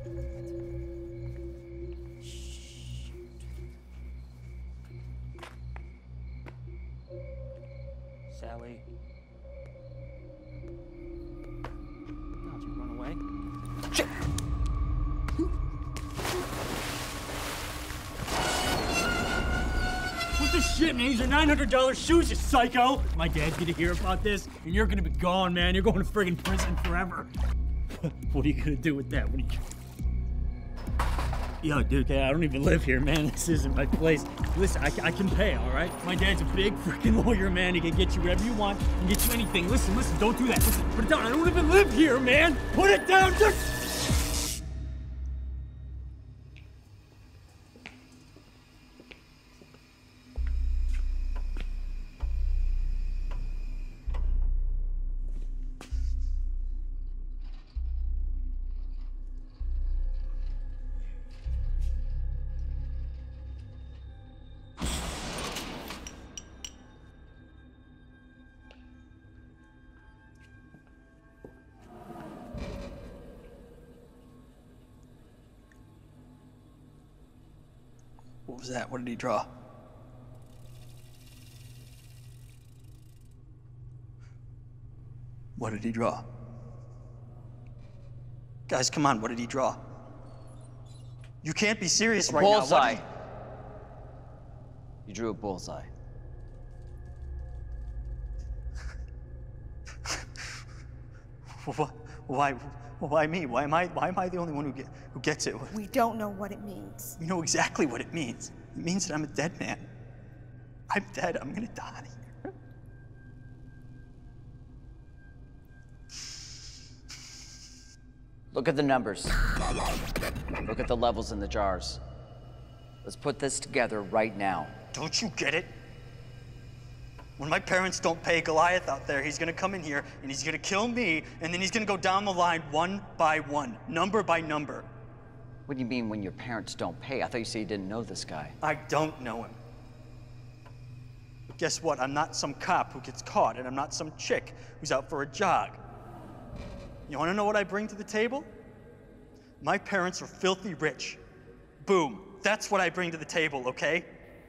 Sally. How'd you run away? Shit! What the shit, man? These are $900 shoes, you psycho! My dad's gonna hear about this, and you're gonna be gone, man. You're going to friggin' prison forever. What are you gonna do with that? What are you... Yo, dude, I don't even live here, man. This isn't my place. Listen, I can pay, all right? My dad's a big freaking lawyer, man. He can get you whatever you want. He can get you anything. Listen, don't do that. Listen, put it down. I don't even live here, man. Put it down. Just... What was that? What did he draw? What did he draw? Guys, come on, what did he draw? You can't be serious right now. Bullseye. You drew a bullseye. Why me? Why am I the only one who gets it? We don't know what it means. You know exactly what it means. It means that I'm a dead man. I'm dead. I'm gonna die. Look at the numbers. Look at the levels in the jars. Let's put this together right now. Don't you get it? When my parents don't pay Goliath out there, he's gonna come in here and he's gonna kill me, and then he's gonna go down the line one by one, number by number. What do you mean when your parents don't pay? I thought you said you didn't know this guy. I don't know him. But guess what? I'm not some cop who gets caught, and I'm not some chick who's out for a jog. You wanna know what I bring to the table? My parents are filthy rich. Boom. That's what I bring to the table, okay?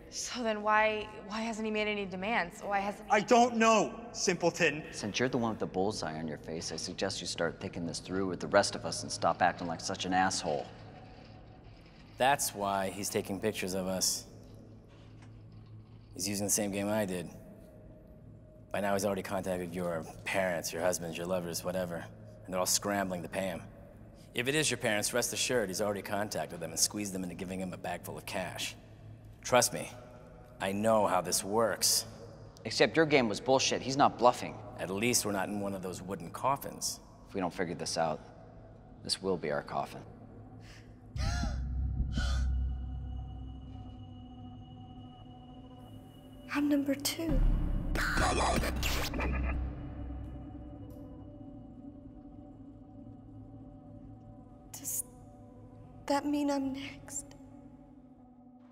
So then why hasn't he made any demands? Why hasn't he... I don't know, simpleton. Since you're the one with the bullseye on your face, I suggest you start thinking this through with the rest of us and stop acting like such an asshole. That's why he's taking pictures of us. He's using the same game I did. By now he's already contacted your parents, your husbands, your lovers, whatever, and they're all scrambling to pay him. If it is your parents, rest assured he's already contacted them and squeezed them into giving him a bag full of cash. Trust me, I know how this works. Except your game was bullshit. He's not bluffing. At least we're not in one of those wooden coffins. If we don't figure this out, this will be our coffin. I'm number 2. Does that mean I'm next?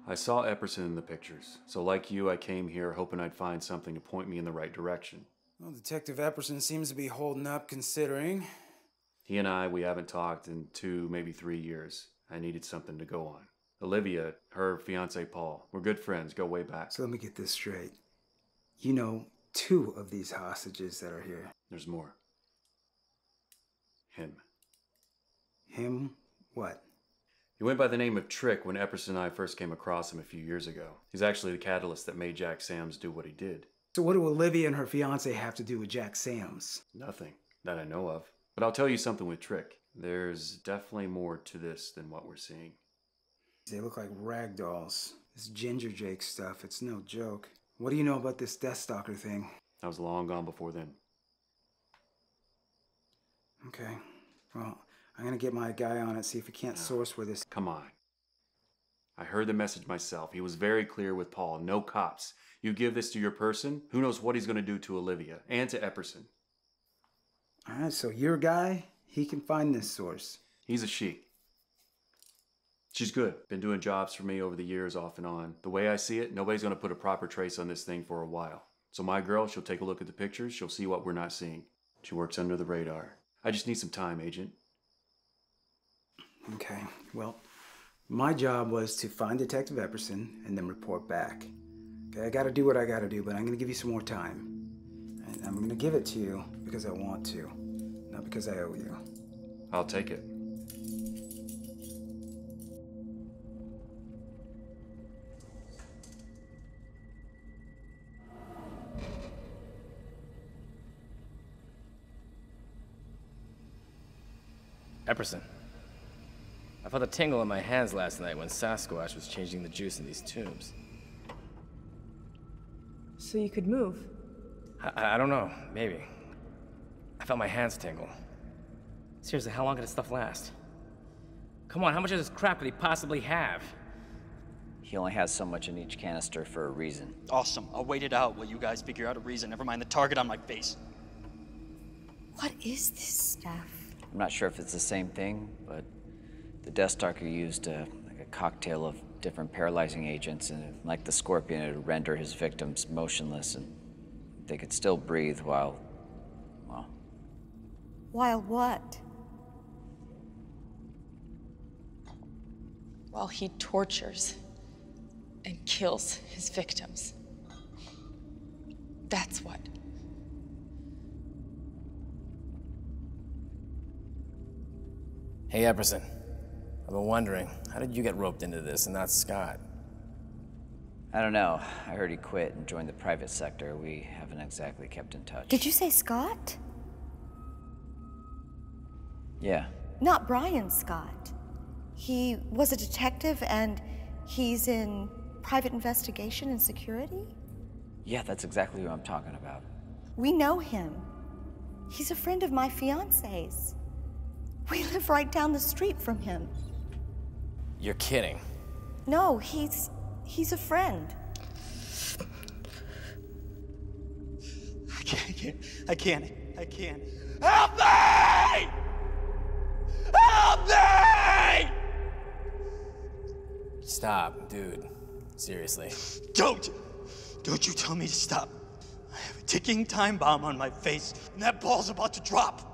I saw Epperson in the pictures, so like you, I came here hoping I'd find something to point me in the right direction. Well, Detective Epperson seems to be holding up considering. He and we haven't talked in 2, maybe 3 years. I needed something to go on. Olivia, her fiancé Paul, we're good friends, go way back. So let me get this straight. You know 2 of these hostages that are here. There's more. Him. Him? What? He went by the name of Trick when Epperson and I first came across him a few years ago. He's actually the catalyst that made Jack Sams do what he did. So what do Olivia and her fiancé have to do with Jack Sams? Nothing, that I know of. But I'll tell you something with Trick. There's definitely more to this than what we're seeing. They look like rag dolls. This Ginger Jake stuff, it's no joke. What do you know about this Deathstalker thing? I was long gone before then. Okay, well, I'm gonna get my guy on it, see if we can't source where this... Come on. I heard the message myself. He was very clear with Paul. No cops. You give this to your person, who knows what he's gonna do to Olivia and to Epperson. All right, so your guy, he can find this source. He's a she. She's good. Been doing jobs for me over the years off and on. The way I see it, nobody's gonna put a proper trace on this thing for a while. So my girl, she'll take a look at the pictures, she'll see what we're not seeing. She works under the radar. I just need some time, Agent. Okay, well, my job was to find Detective Epperson and then report back. Okay, I gotta do what I gotta do, but I'm gonna give you some more time. And I'm gonna give it to you because I want to, not because I owe you. I'll take it. Epperson. I felt a tingle in my hands last night when Sasquatch was changing the juice in these tubes. So you could move? I don't know, maybe. I felt my hands tingle. Seriously, how long could this stuff last? Come on, how much of this crap could he possibly have? He only has so much in each canister for a reason. Awesome. I'll wait it out while you guys figure out a reason. Never mind the target on my face. What is this stuff? I'm not sure if it's the same thing, but the Deathstalker used like a cocktail of different paralyzing agents, and like the Scorpion, it would render his victims motionless, and they could still breathe while, well... While what? While he tortures and kills his victims. That's what. Hey, Epperson. I've been wondering, how did you get roped into this and not Scott? I don't know. I heard he quit and joined the private sector. We haven't exactly kept in touch. Did you say Scott? Yeah. Not Brian Scott. He was a detective and he's in private investigation and security? Yeah, that's exactly who I'm talking about. We know him. He's a friend of my fiance's. We live right down the street from him. You're kidding. No, he's a friend. I can't. Help me! Help me! Stop, dude. Seriously. Don't you tell me to stop. I have a ticking time bomb on my face, and that ball's about to drop.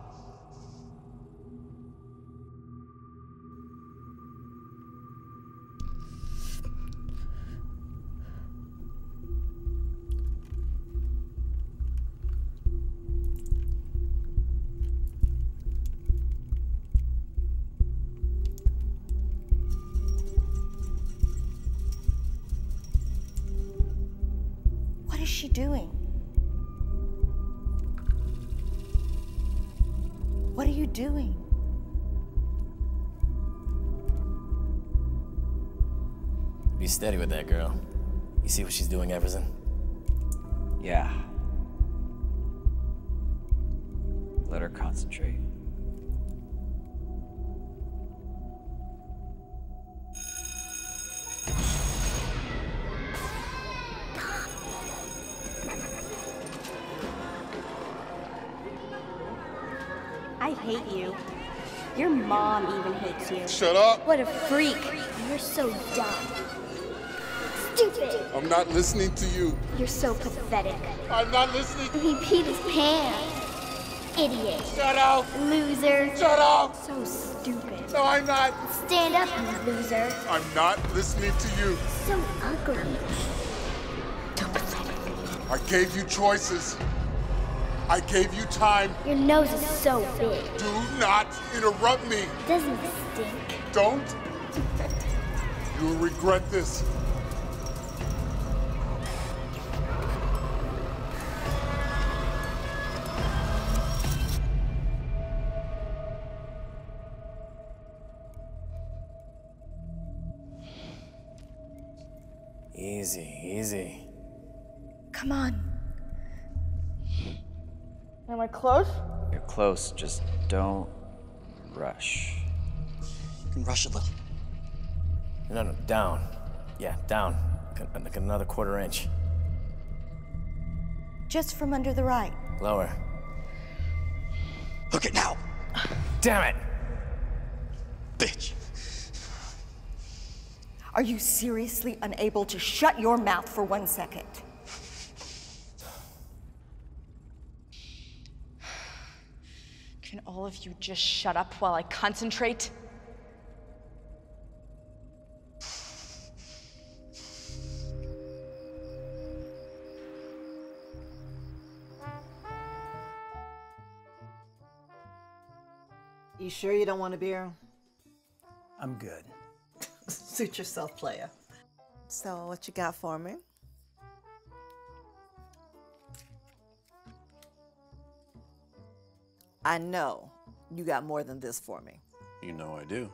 What is she doing? What are you doing? Be steady with that girl. You see what she's doing, Epperson? Yeah. Let her concentrate. I hate you. Your mom even hates you. Shut up! What a freak. You're so dumb. Stupid. I'm not listening to you. You're so pathetic. I'm not listening. He peed his pants. Idiot. Shut up! Loser. Shut up! So stupid. No, I'm not. Stand up, you loser. I'm not listening to you. So ugly. I gave you choices. I gave you time. Your nose is so big. Do not interrupt me. Doesn't it stink? Don't. You will regret this. Easy, easy. Come on. Am I close? You're close, just don't rush. You can rush a little. No, down. Yeah, down. Like another quarter inch. Just from under the right. Lower. Look it now! Damn it! Bitch! Are you seriously unable to shut your mouth for 1 second? Can all of you just shut up while I concentrate? You sure you don't want a beer? I'm good. Suit yourself, playa. So, what you got for me? I know you got more than this for me. You know I do.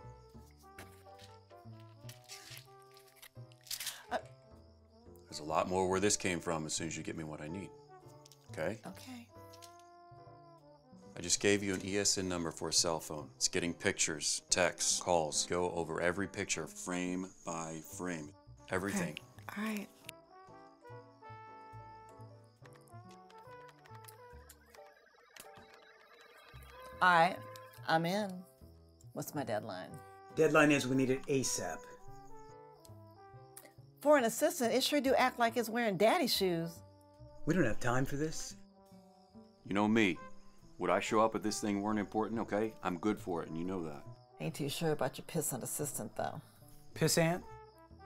There's a lot more where this came from as soon as you get me what I need. Okay? Okay. I just gave you an ESN number for a cell phone. It's getting pictures, texts, calls. Go over every picture, frame by frame. Everything. Okay. All right. All right, I'm in. What's my deadline? Deadline is we need it ASAP. For an assistant, it sure do act like it's wearing daddy's shoes. We don't have time for this. You know me. Would I show up if this thing weren't important, okay? I'm good for it, and you know that. Ain't too sure about your pissant assistant, though. Pissant?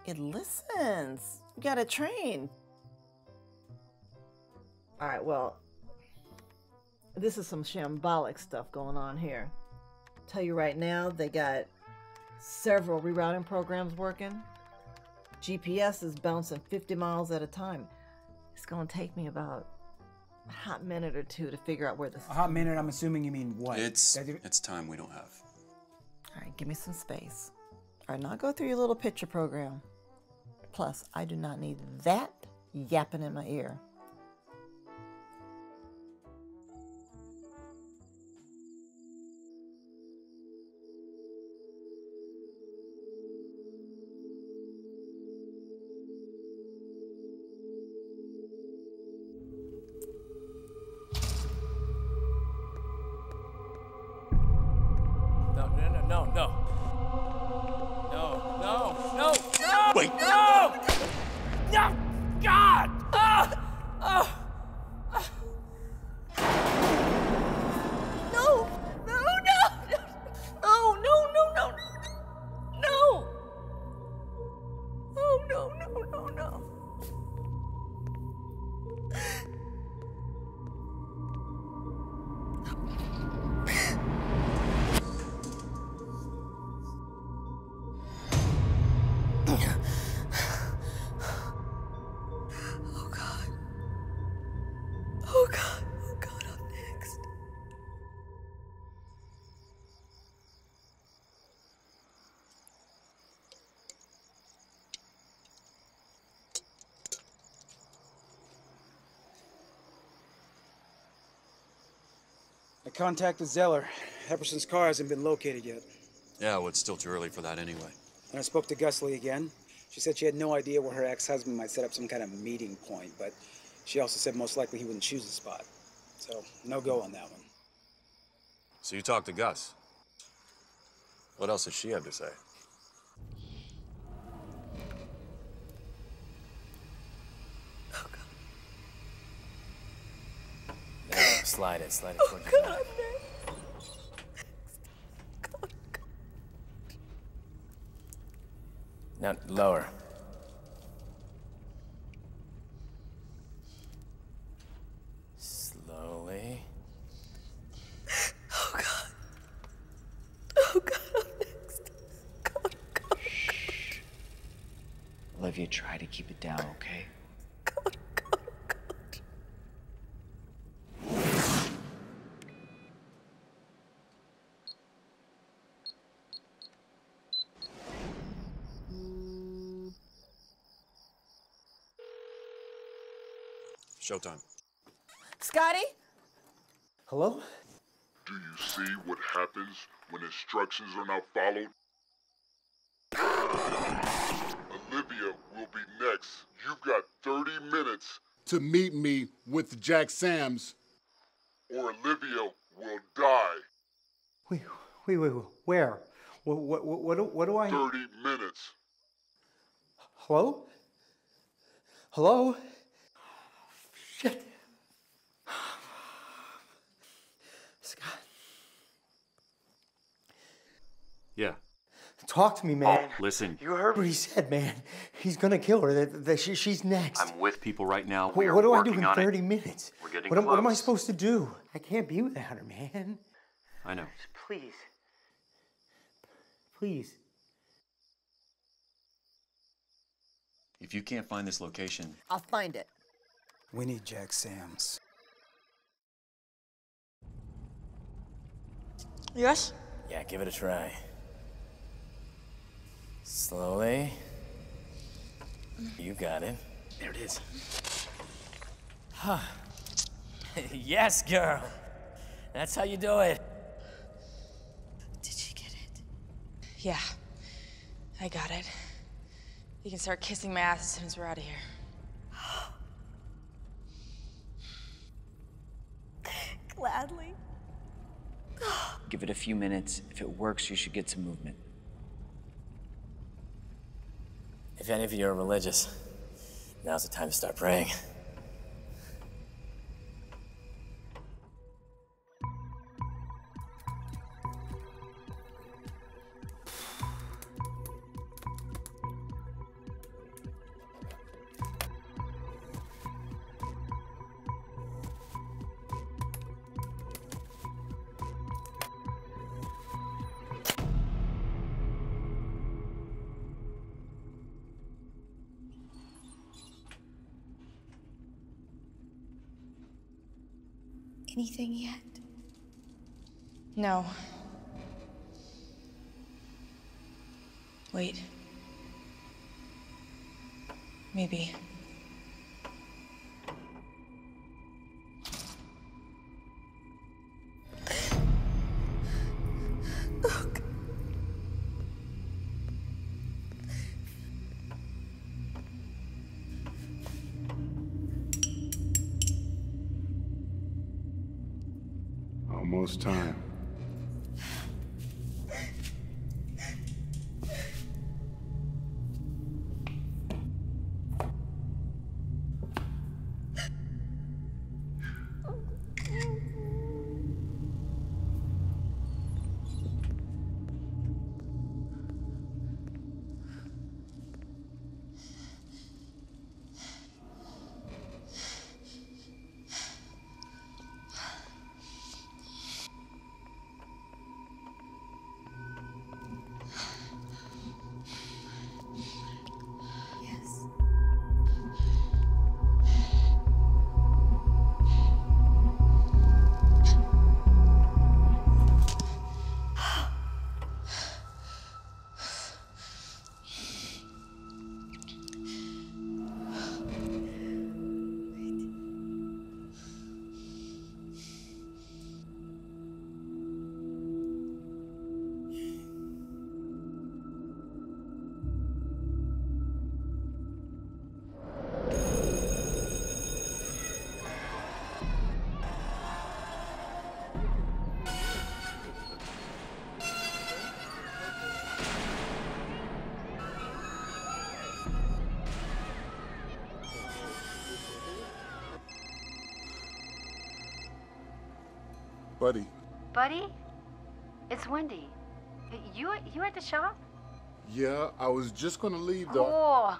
It listens. You gotta train. All right, well, this is some shambolic stuff going on here. Tell you right now, they got several rerouting programs working. GPS is bouncing 50 miles at a time. It's gonna take me about a hot minute or two to figure out where this is. A hot minute, I'm assuming you mean what? It's time we don't have. All right, give me some space. All right, now go through your little picture program. Plus, I do not need that yapping in my ear. No! Wait! No! No! God! No! No! No! Oh, no! No! No! No! Oh, no! No! No! No! contacted Zeller. Epperson's car hasn't been located yet. Yeah, well, it's still too early for that anyway. And I spoke to Gusley again. She said she had no idea where her ex-husband might set up some kind of meeting point, but she also said most likely he wouldn't choose the spot. So, no go on that one. So you talked to Gus. What else does she have to say? Now, slide it towards your back. Now, lower. Slowly. Oh, God. Oh, God, I'm next. God. Olivia, try to keep it down, okay? Showtime. Scotty? Hello? Do you see what happens when instructions are not followed? Olivia will be next. You've got 30 minutes to meet me with Jack Sams, or Olivia will die. Wait, where? What do I... 30 minutes. Hello? Hello? Shit. Scott. Yeah. Talk to me, man. Listen. You heard what he said, man. He's gonna kill her. She's next. I'm with people right now. What do I do in on 30 minutes? We're getting What am I close. supposed to do? I can't be without her, man. I know. Please. Please. If you can't find this location, I'll find it. We need Jack Sams. Yes? Yeah, give it a try. Slowly. You got it. There it is. Huh. Yes, girl. That's how you do it. Did she get it? Yeah, I got it. You can start kissing my ass as soon as we're out of here. Gladly. Give it a few minutes. If it works, you should get some movement. If any of you are religious, now's the time to start praying. Anything yet? No. Wait. Maybe. Almost time. Buddy. Buddy? It's Wendy. You at the shop? Yeah, I was just gonna leave though. Oh,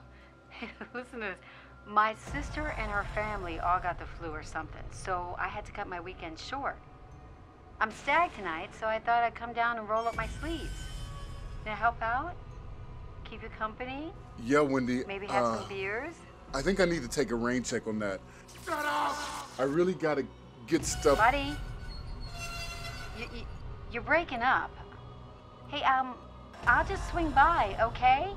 listen to this. My sister and her family all got the flu or something, so I had to cut my weekend short. I'm stag tonight, so I thought I'd come down and roll up my sleeves. Can I help out? Keep you company? Yeah, Wendy. Maybe have some beers? I think I need to take a rain check on that. I really gotta get stuff. Buddy, you're breaking up. Hey, I'll just swing by, okay?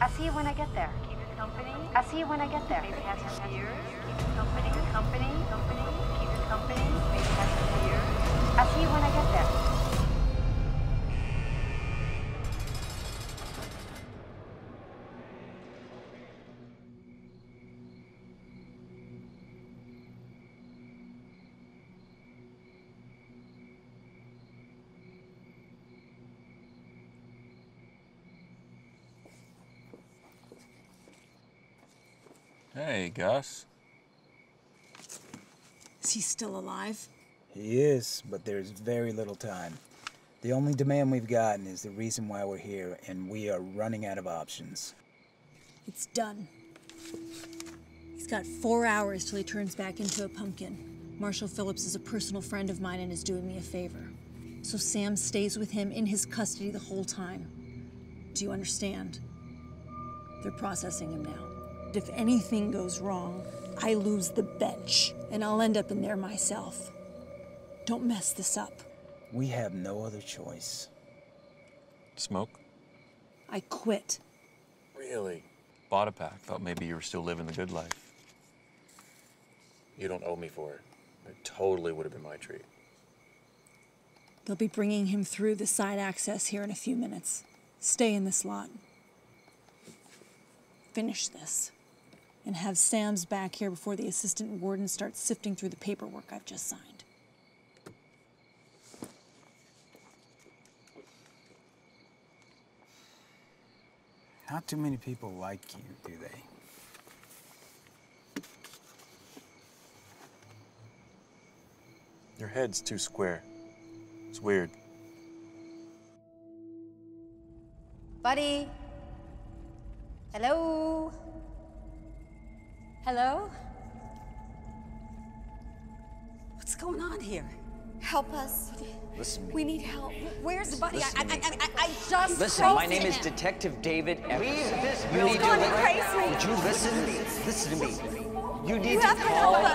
I'll see you when I get there. Keep you company. I'll see you when I get there. Maybe have some beers. Keep you company. Keep you company. Maybe have some beers. I'll see you when I get there. Hey, Gus. Is he still alive? He is, but there's very little time. The only demand we've gotten is the reason why we're here, and we are running out of options. It's done. He's got 4 hours till he turns back into a pumpkin. Marshall Phillips is a personal friend of mine and is doing me a favor. So Sam stays with him in his custody the whole time. Do you understand? They're processing him now. If anything goes wrong, I lose the bench, and I'll end up in there myself. Don't mess this up. We have no other choice. Smoke? I quit. Really? Bought a pack. Thought maybe you were still living the good life. You don't owe me for it. It totally would have been my treat. They'll be bringing him through the side access here in a few minutes. Stay in this lot. Finish this. And have Sam's back here before the assistant warden starts sifting through the paperwork I've just signed. Not too many people like you, do they? Your head's too square. It's weird. Buddy? Hello? Hello? What's going on here? Help us. Listen. We need help. Where's Buddy? Listen to me. I just Listen, spoke my to name is him. Detective David Epperson. Leave this You need building. to Crazy. Would you listen to me? You need You to have to call. help us.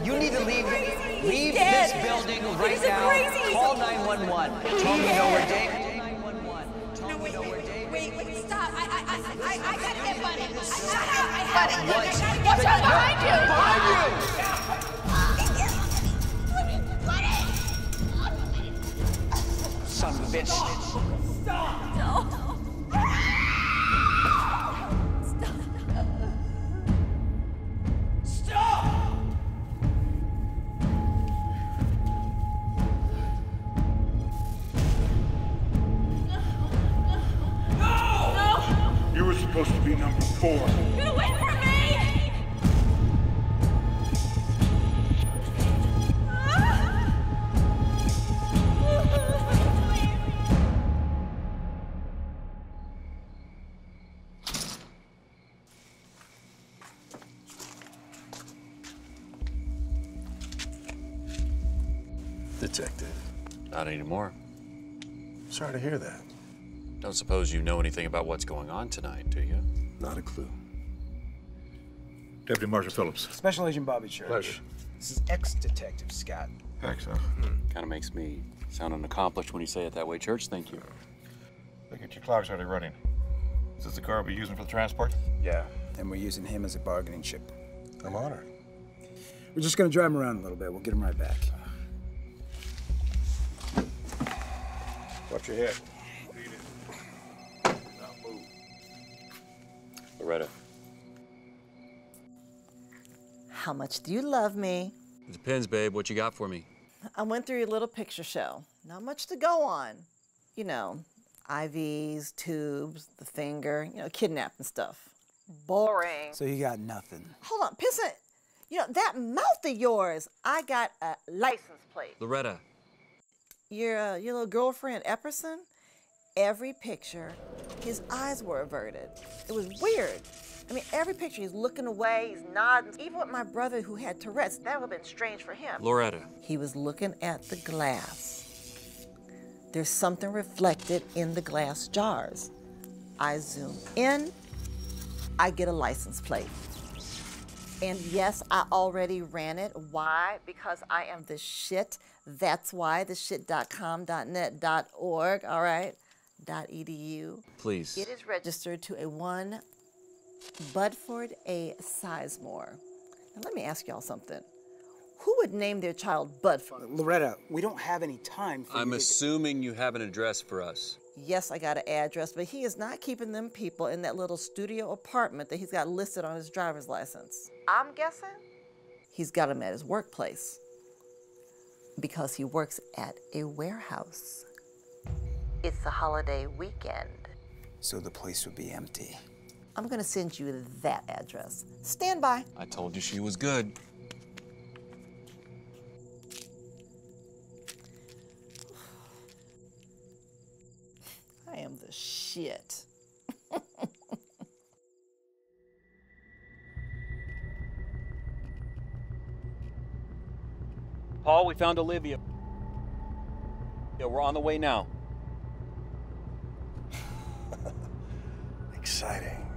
You need to leave. He's Leave dead. this building right He's now. crazy. Call 911. Tell me you know where David. Wait, stop. I got hit, Buddy. Watch out behind you. Son of a bitch. Stop. No. You were supposed to be number 4. Get away from me! Detective. Not anymore. Sorry to hear that. Don't suppose you know anything about what's going on tonight, do you? Not a clue. Deputy Marshal Phillips. Special Agent Bobby Church. Pleasure. This is ex-detective Scott. Thanks, sir. Kind of makes me sound unaccomplished when you say it that way, Church. Thank you. Look at your clock's already running. Is this the car we're using for the transport? Yeah. And we're using him as a bargaining chip. I'm honored. We're just gonna drive him around a little bit. We'll get him right back. Watch your head. Loretta. How much do you love me? It depends, babe. What you got for me? I went through your little picture show. Not much to go on. You know, IVs, tubes, the finger, kidnapping stuff. Boring. So you got nothing. Hold on, Pissant. You know, that mouth of yours, I got a license plate. Loretta. Your little girlfriend, Epperson, every picture, his eyes were averted. It was weird. I mean, every picture, he's looking away, he's nodding. Even with my brother who had Tourette's, that would have been strange for him. Loretta. He was looking at the glass. There's something reflected in the glass jars. I zoom in, I get a license plate. And yes, I already ran it. Why? Because I am the shit. That's why, the shit.com, .net, .org, all right? .edu. Please. It is registered to a 1 Budford A. Sizemore. Now let me ask y'all something. Who would name their child Budford? Loretta, we don't have any time for I'm you to... assuming you have an address for us. Yes, I got an address, but he is not keeping them people in that little studio apartment that he's got listed on his driver's license. I'm guessing he's got him at his workplace because he works at a warehouse. It's the holiday weekend. So the place would be empty. I'm gonna send you that address. Stand by. I told you she was good. I am the shit. Paul, we found Olivia. Yeah, we're on the way now. Exciting.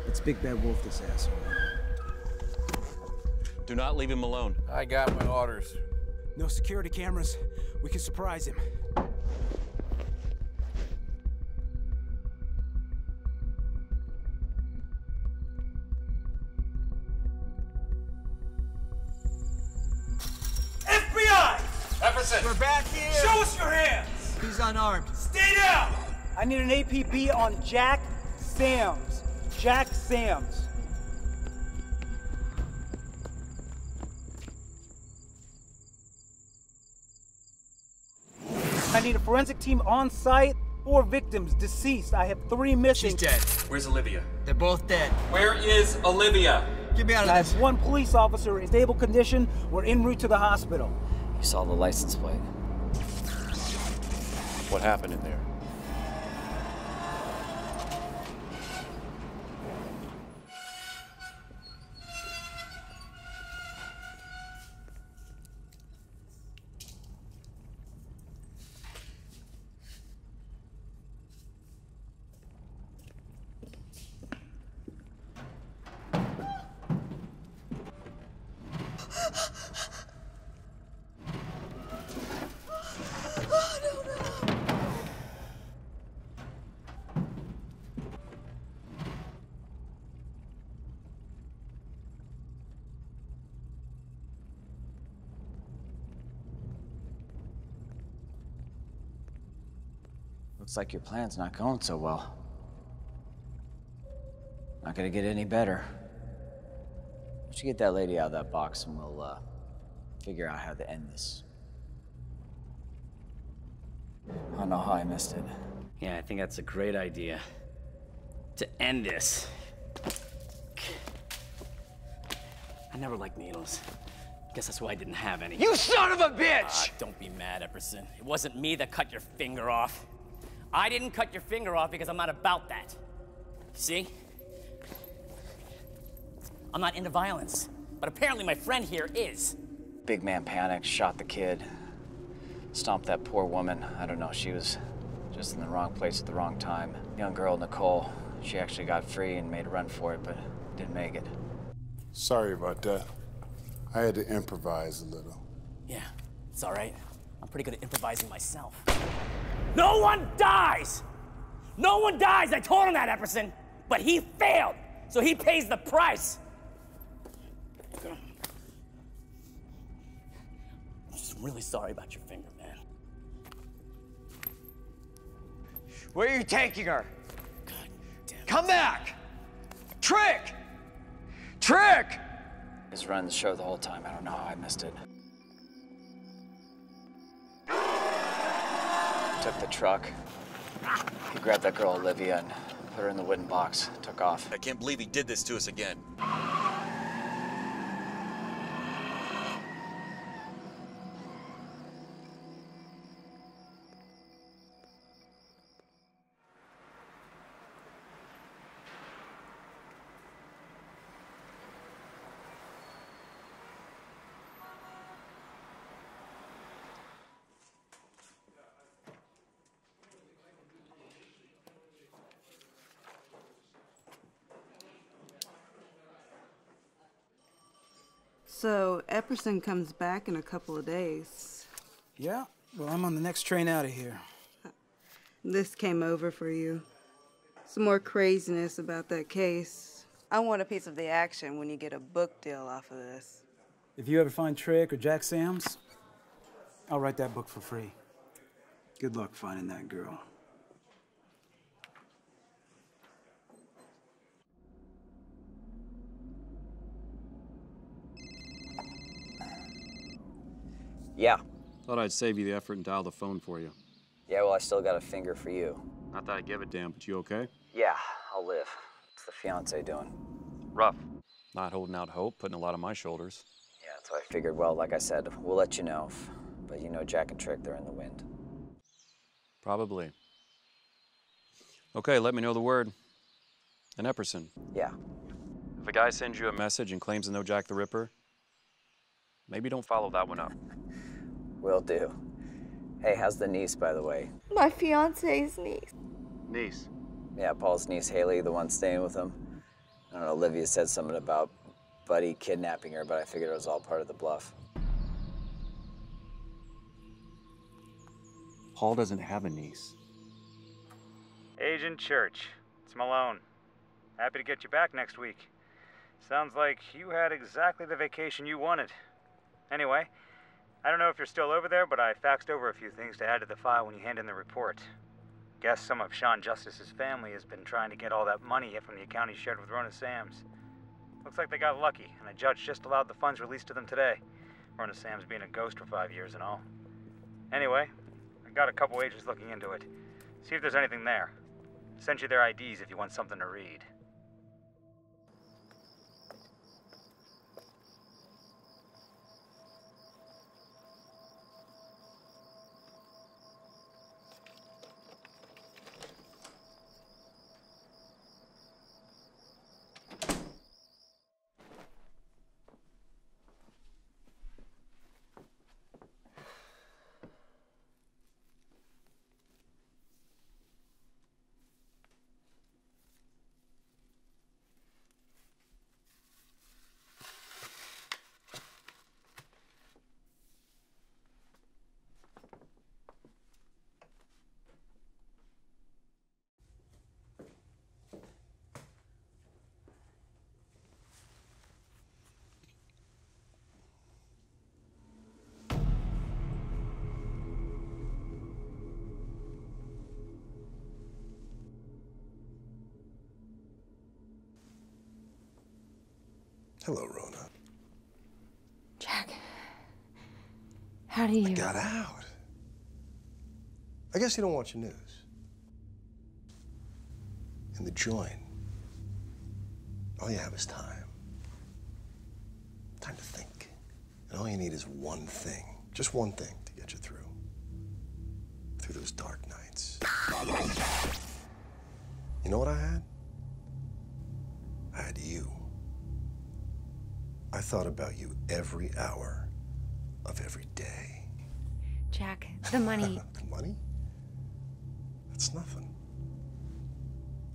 It's Big Bad Wolf, this asshole. Do not leave him alone. I got my orders. No security cameras. We can surprise him. FBI! Epperson! We're back here! Show us your hands! He's unarmed. Stay down! I need an APB on Jack Sams. Jack Sams. I need a forensic team on site. 4 victims deceased. I have 3 missing. She's dead. Where's Olivia? They're both dead. Where is Olivia? Get me out I of this. have 1 police officer in stable condition. We're en route to the hospital. You saw the license plate. What happened in there? Looks like your plan's not going so well. Not gonna get any better. Why don't you get that lady out of that box and we'll, figure out how to end this. I don't know how I missed it. Yeah, I think that's a great idea. To end this. I never liked needles. Guess that's why I didn't have any. You son of a bitch! Don't be mad, Epperson. It wasn't me that cut your finger off. I didn't cut your finger off because I'm not about that. See? I'm not into violence, but apparently my friend here is. Big man panicked, shot the kid, stomped that poor woman. I don't know, she was just in the wrong place at the wrong time. Young girl, Nicole, she actually got free and made a run for it, but didn't make it. Sorry about that. I had to improvise a little. Yeah, it's all right. I'm pretty good at improvising myself. No one dies! No one dies! I told him that, Epperson! But he failed, so he pays the price. I'm just really sorry about your finger, man. Where are you taking her? Come back! Trick! Trick! Just running the show the whole time. I don't know how I missed it. Took the truck, He grabbed that girl, Olivia, and put her in the wooden box. Took off. I can't believe he did this to us again. So, Epperson comes back in a couple of days. Yeah, well, I'm on the next train out of here. This came over for you. Some more craziness about that case. I want a piece of the action when you get a book deal off of this. If you ever find Trick or Jack Sam's, I'll write that book for free. Good luck finding that girl. Yeah. Thought I'd save you the effort and dial the phone for you. Yeah, well, I still got a finger for you. Not that I give a damn, but you okay? Yeah, I'll live. What's the fiancé doing? Rough. Not holding out hope, putting a lot on my shoulders. Yeah, that's what I figured. Well, like I said, we'll let you know. But you know Jack and Trick, they're in the wind. Probably. Okay, let me know the word. And Epperson. Yeah. If a guy sends you a message and claims to know Jack the Ripper, maybe don't follow that one up. Will do. Hey, how's the niece, by the way? My fiance's niece. Niece? Yeah, Paul's niece, Haley, the one staying with him. I don't know, Olivia said something about Buddy kidnapping her, but I figured it was all part of the bluff. Paul doesn't have a niece. Agent Church, it's Malone. Happy to get you back next week. Sounds like you had exactly the vacation you wanted. Anyway, I don't know if you're still over there, but I faxed over a few things to add to the file when you hand in the report. Guess some of Sean Justice's family has been trying to get all that money from the account he shared with Rona Sams. Looks like they got lucky, and a judge just allowed the funds released to them today. Rona Sams being a ghost for 5 years and all. Anyway, I got a couple agents looking into it. See if there's anything there. Send you their IDs if you want something to read. Hello, Rona. Jack, how do you... I got out. I guess you don't watch the news. In the joint, all you have is time. Time to think. And all you need is one thing, just one thing to get you through those dark nights. You know what I had? I had you. I thought about you every hour of every day. Jack, the money... The money? That's nothing.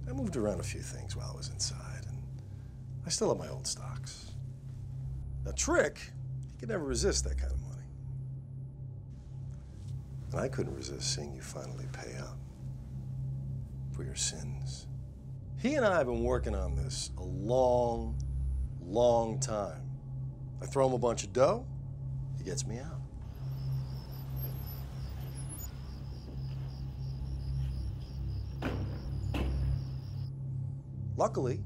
I moved around a few things while I was inside, and I still have my old stocks. Now, Trick, he could never resist that kind of money. And I couldn't resist seeing you finally pay up for your sins. He and I have been working on this a long, long time. I throw him a bunch of dough, he gets me out. Luckily,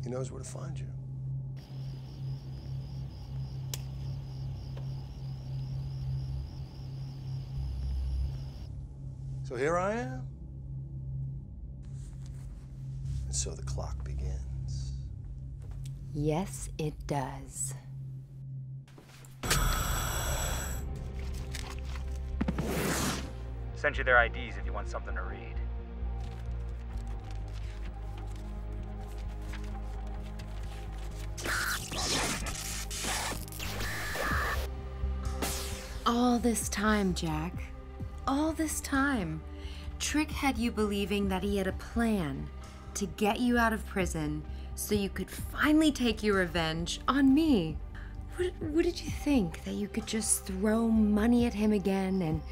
he knows where to find you. So here I am, And so the clock begins. Yes, it does. Sent you their IDs if you want something to read. All this time, Jack. All this time. Trick had you believing that he had a plan to get you out of prison so you could finally take your revenge on me. What did you think? That you could just throw money at him again and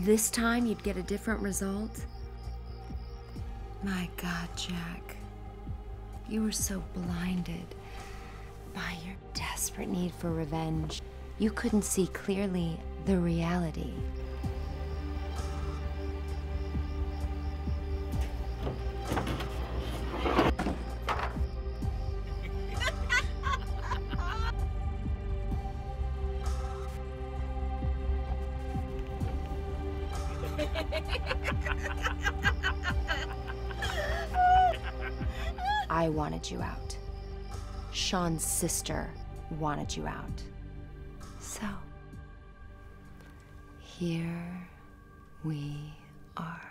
this time you'd get a different result? My God, Jack. You were so blinded by your desperate need for revenge. You couldn't see clearly the reality. I wanted you out. Sean's sister wanted you out. So, here we are.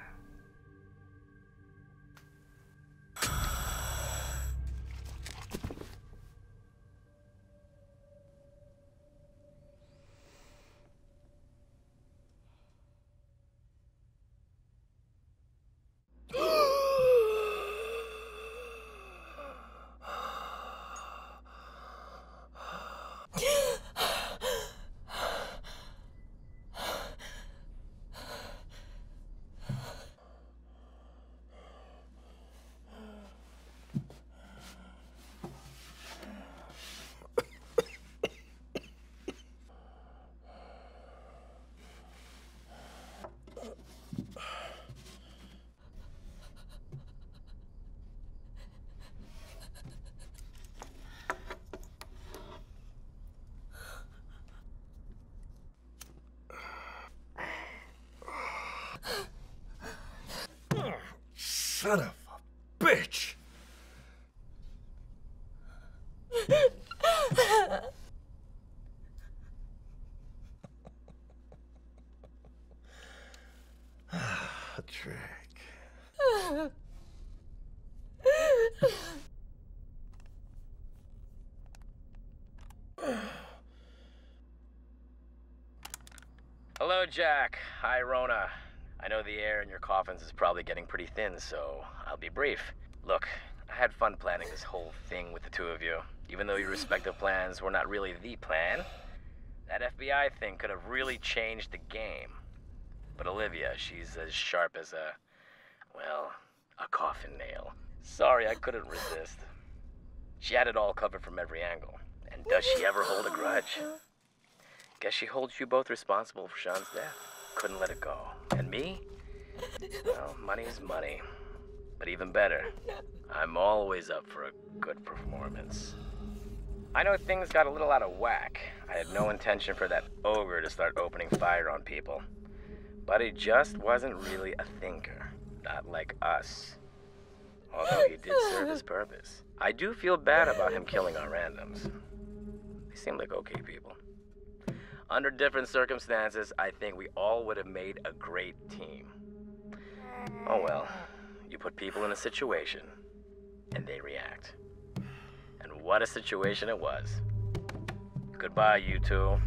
Son of a bitch! Trick. Hello, Jack. Hi, Rona. I know the air in your coffins is probably getting pretty thin, so I'll be brief. Look, I had fun planning this whole thing with the two of you. Even though your respective plans were not really the plan, that FBI thing could have really changed the game. But Olivia, she's as sharp as a coffin nail. Sorry, I couldn't resist. She had it all covered from every angle. And does she ever hold a grudge? Guess she holds you both responsible for Sean's death. Couldn't let it go. And me? Well, money is money. But even better, I'm always up for a good performance. I know things got a little out of whack. I had no intention for that ogre to start opening fire on people. But he just wasn't really a thinker. Not like us. Although he did serve his purpose. I do feel bad about him killing our randoms. They seem like okay people. Under different circumstances, I think we all would have made a great team. Oh well, you put people in a situation, and they react. And what a situation it was. Goodbye, you two.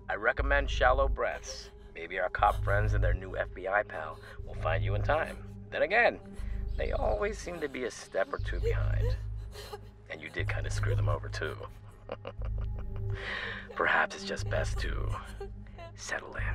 I recommend shallow breaths. Maybe our cop friends and their new FBI pal will find you in time. Then again, they always seem to be a step or two behind. And you did kind of screw them over too. Perhaps it's just best to settle in.